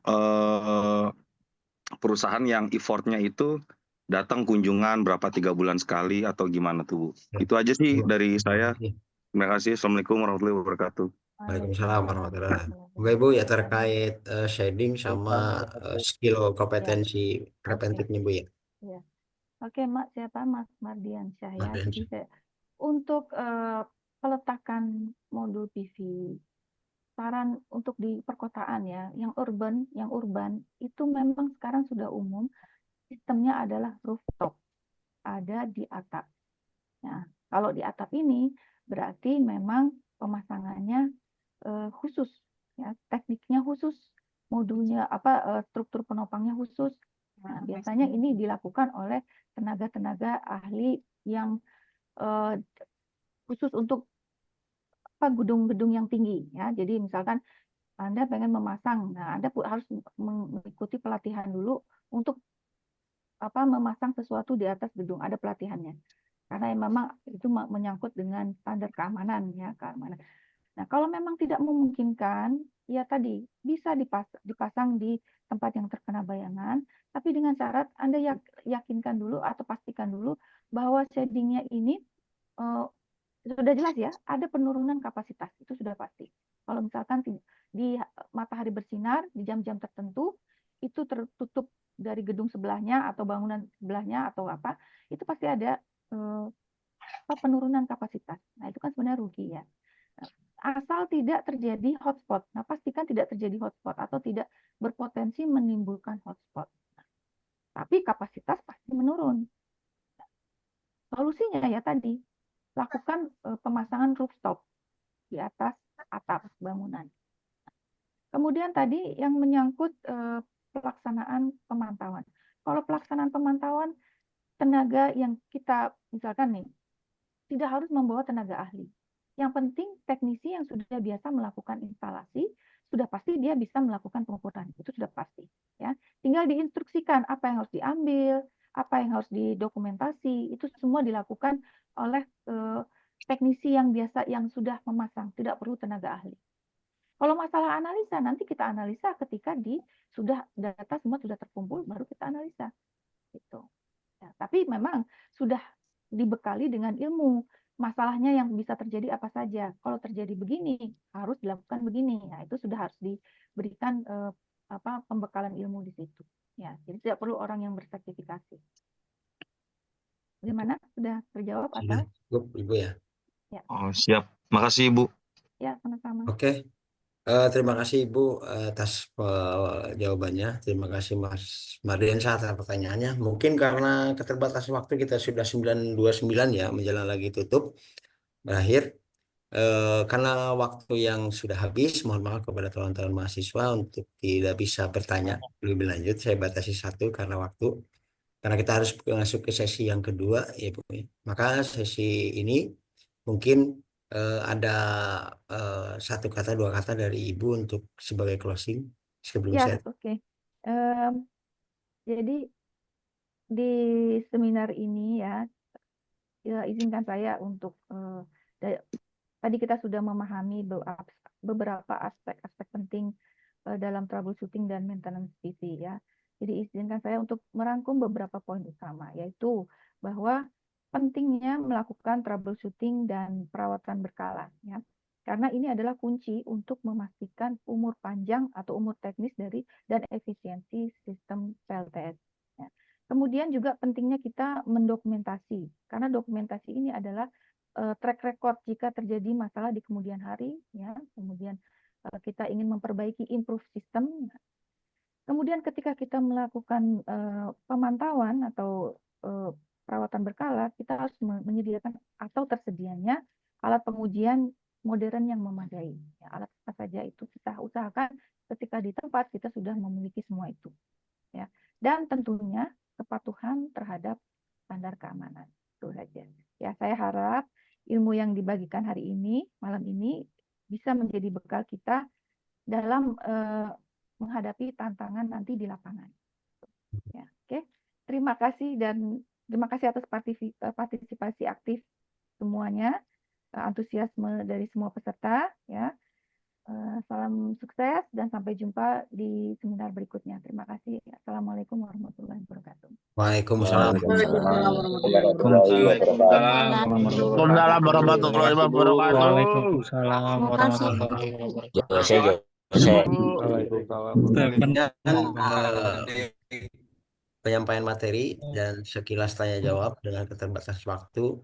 S8: perusahaan yang effortnya itu datang kunjungan berapa 3 bulan sekali atau gimana tuh, Bu? Itu aja sih dari saya. Terima kasih. Assalamualaikum warahmatullahi wabarakatuh.
S2: Waalaikumsalam warahmatullahi wabarakatuh. Oke Bu, ya terkait shading sama skill kompetensi preventifnya Bu ya.
S7: Ya. Oke, siapa Mas Mardiansyah ya. Jadi untuk peletakan modul PV, saran untuk di perkotaan ya, yang urban itu memang sekarang sudah umum, sistemnya adalah rooftop, ada di atap. Nah, kalau di atap ini berarti memang pemasangannya khusus, ya, tekniknya khusus, modulnya struktur penopangnya khusus. Nah, biasanya ini dilakukan oleh tenaga-tenaga ahli yang khusus untuk gedung-gedung yang tinggi, ya. Jadi misalkan Anda pengen memasang, nah Anda harus mengikuti pelatihan dulu untuk memasang sesuatu di atas gedung, ada pelatihannya. Karena memang itu menyangkut dengan standar keamanan, ya, keamanan. Nah, kalau memang tidak memungkinkan, ya tadi bisa dipasang di tempat yang terkena bayangan, tapi dengan syarat Anda yakinkan dulu atau pastikan dulu bahwa shadingnya ini sudah jelas ya, ada penurunan kapasitas, itu sudah pasti. Kalau misalkan di matahari bersinar di jam-jam tertentu, itu tertutup dari gedung sebelahnya atau bangunan sebelahnya atau apa, itu pasti ada penurunan kapasitas. Nah, itu kan sebenarnya rugi ya. Asal tidak terjadi hotspot. Nah, pastikan tidak terjadi hotspot atau tidak berpotensi menimbulkan hotspot. Tapi kapasitas pasti menurun. Solusinya ya tadi, lakukan pemasangan rooftop di atas atap bangunan. Kemudian tadi yang menyangkut pelaksanaan pemantauan. Kalau pelaksanaan pemantauan, tenaga yang kita misalkan nih, tidak harus membawa tenaga ahli. Yang penting teknisi yang sudah biasa melakukan instalasi, sudah pasti dia bisa melakukan pengukuran. Itu sudah pasti. Ya. Tinggal diinstruksikan apa yang harus diambil, apa yang harus didokumentasi, itu semua dilakukan oleh teknisi yang biasa yang sudah memasang, tidak perlu tenaga ahli. Kalau masalah analisa, nanti kita analisa ketika sudah data semua sudah terkumpul, baru kita analisa. Gitu. Ya, tapi memang sudah dibekali dengan ilmu. Masalahnya yang bisa terjadi apa saja. Kalau terjadi begini, harus dilakukan begini. Nah, itu sudah harus diberikan pembekalan ilmu di situ. Ya, jadi tidak perlu orang yang bersertifikasi. Bagaimana? Sudah terjawab
S2: Sudah
S7: atau?
S2: cukup, Ibu ya?
S7: Ya,
S8: Oh, siap. Makasih, Ibu.
S7: ya sama-sama.
S2: Oke. Terima kasih Ibu atas jawabannya. Terima kasih Mas Mardiansyah atas pertanyaannya. Mungkin karena keterbatasan waktu kita sudah 9:29 ya, menjelang lagi tutup, berakhir. Karena waktu yang sudah habis, mohon maaf kepada teman-teman mahasiswa untuk tidak bisa bertanya lebih lanjut. Saya batasi satu karena waktu. Karena kita harus masuk ke sesi yang kedua, ya Bu. Maka sesi ini mungkin ada satu kata, dua kata dari Ibu untuk sebagai closing sebelum
S7: Ya,
S2: saya.
S7: oke. Jadi di seminar ini ya izinkan saya untuk tadi kita sudah memahami beberapa aspek-aspek penting dalam troubleshooting dan maintenance PC ya. Jadi izinkan saya untuk merangkum beberapa poin utama, yaitu bahwa pentingnya melakukan troubleshooting dan perawatan berkala ya. Karena ini adalah kunci untuk memastikan umur panjang atau umur teknis dan efisiensi sistem PLTS. Ya. Kemudian juga pentingnya kita mendokumentasi, karena dokumentasi ini adalah track record jika terjadi masalah di kemudian hari, ya. Kemudian kita ingin memperbaiki improve sistem. Kemudian ketika kita melakukan pemantauan atau perawatan berkala, kita harus menyediakan atau tersedianya alat pengujian modern yang memadai. Ya, alat apa saja itu kita usahakan ketika di tempat kita sudah memiliki semua itu. Ya. Dan tentunya kepatuhan terhadap standar keamanan. Itu saja. Ya, saya harap ilmu yang dibagikan hari ini, malam ini, bisa menjadi bekal kita dalam menghadapi tantangan nanti di lapangan. Ya, oke. Terima kasih dan terima kasih atas partisipasi aktif semuanya, antusiasme dari semua peserta. Ya, salam sukses dan sampai jumpa di seminar berikutnya. Terima kasih. Assalamualaikum warahmatullahi wabarakatuh.
S2: Waalaikumsalam.
S5: Waalaikumsalam warahmatullahi
S9: Waalaikumsalam warahmatullahi wabarakatuh.
S4: Waalaikumsalam warahmatullahi wabarakatuh.
S2: Penyampaian materi dan sekilas tanya jawab dengan keterbatasan waktu.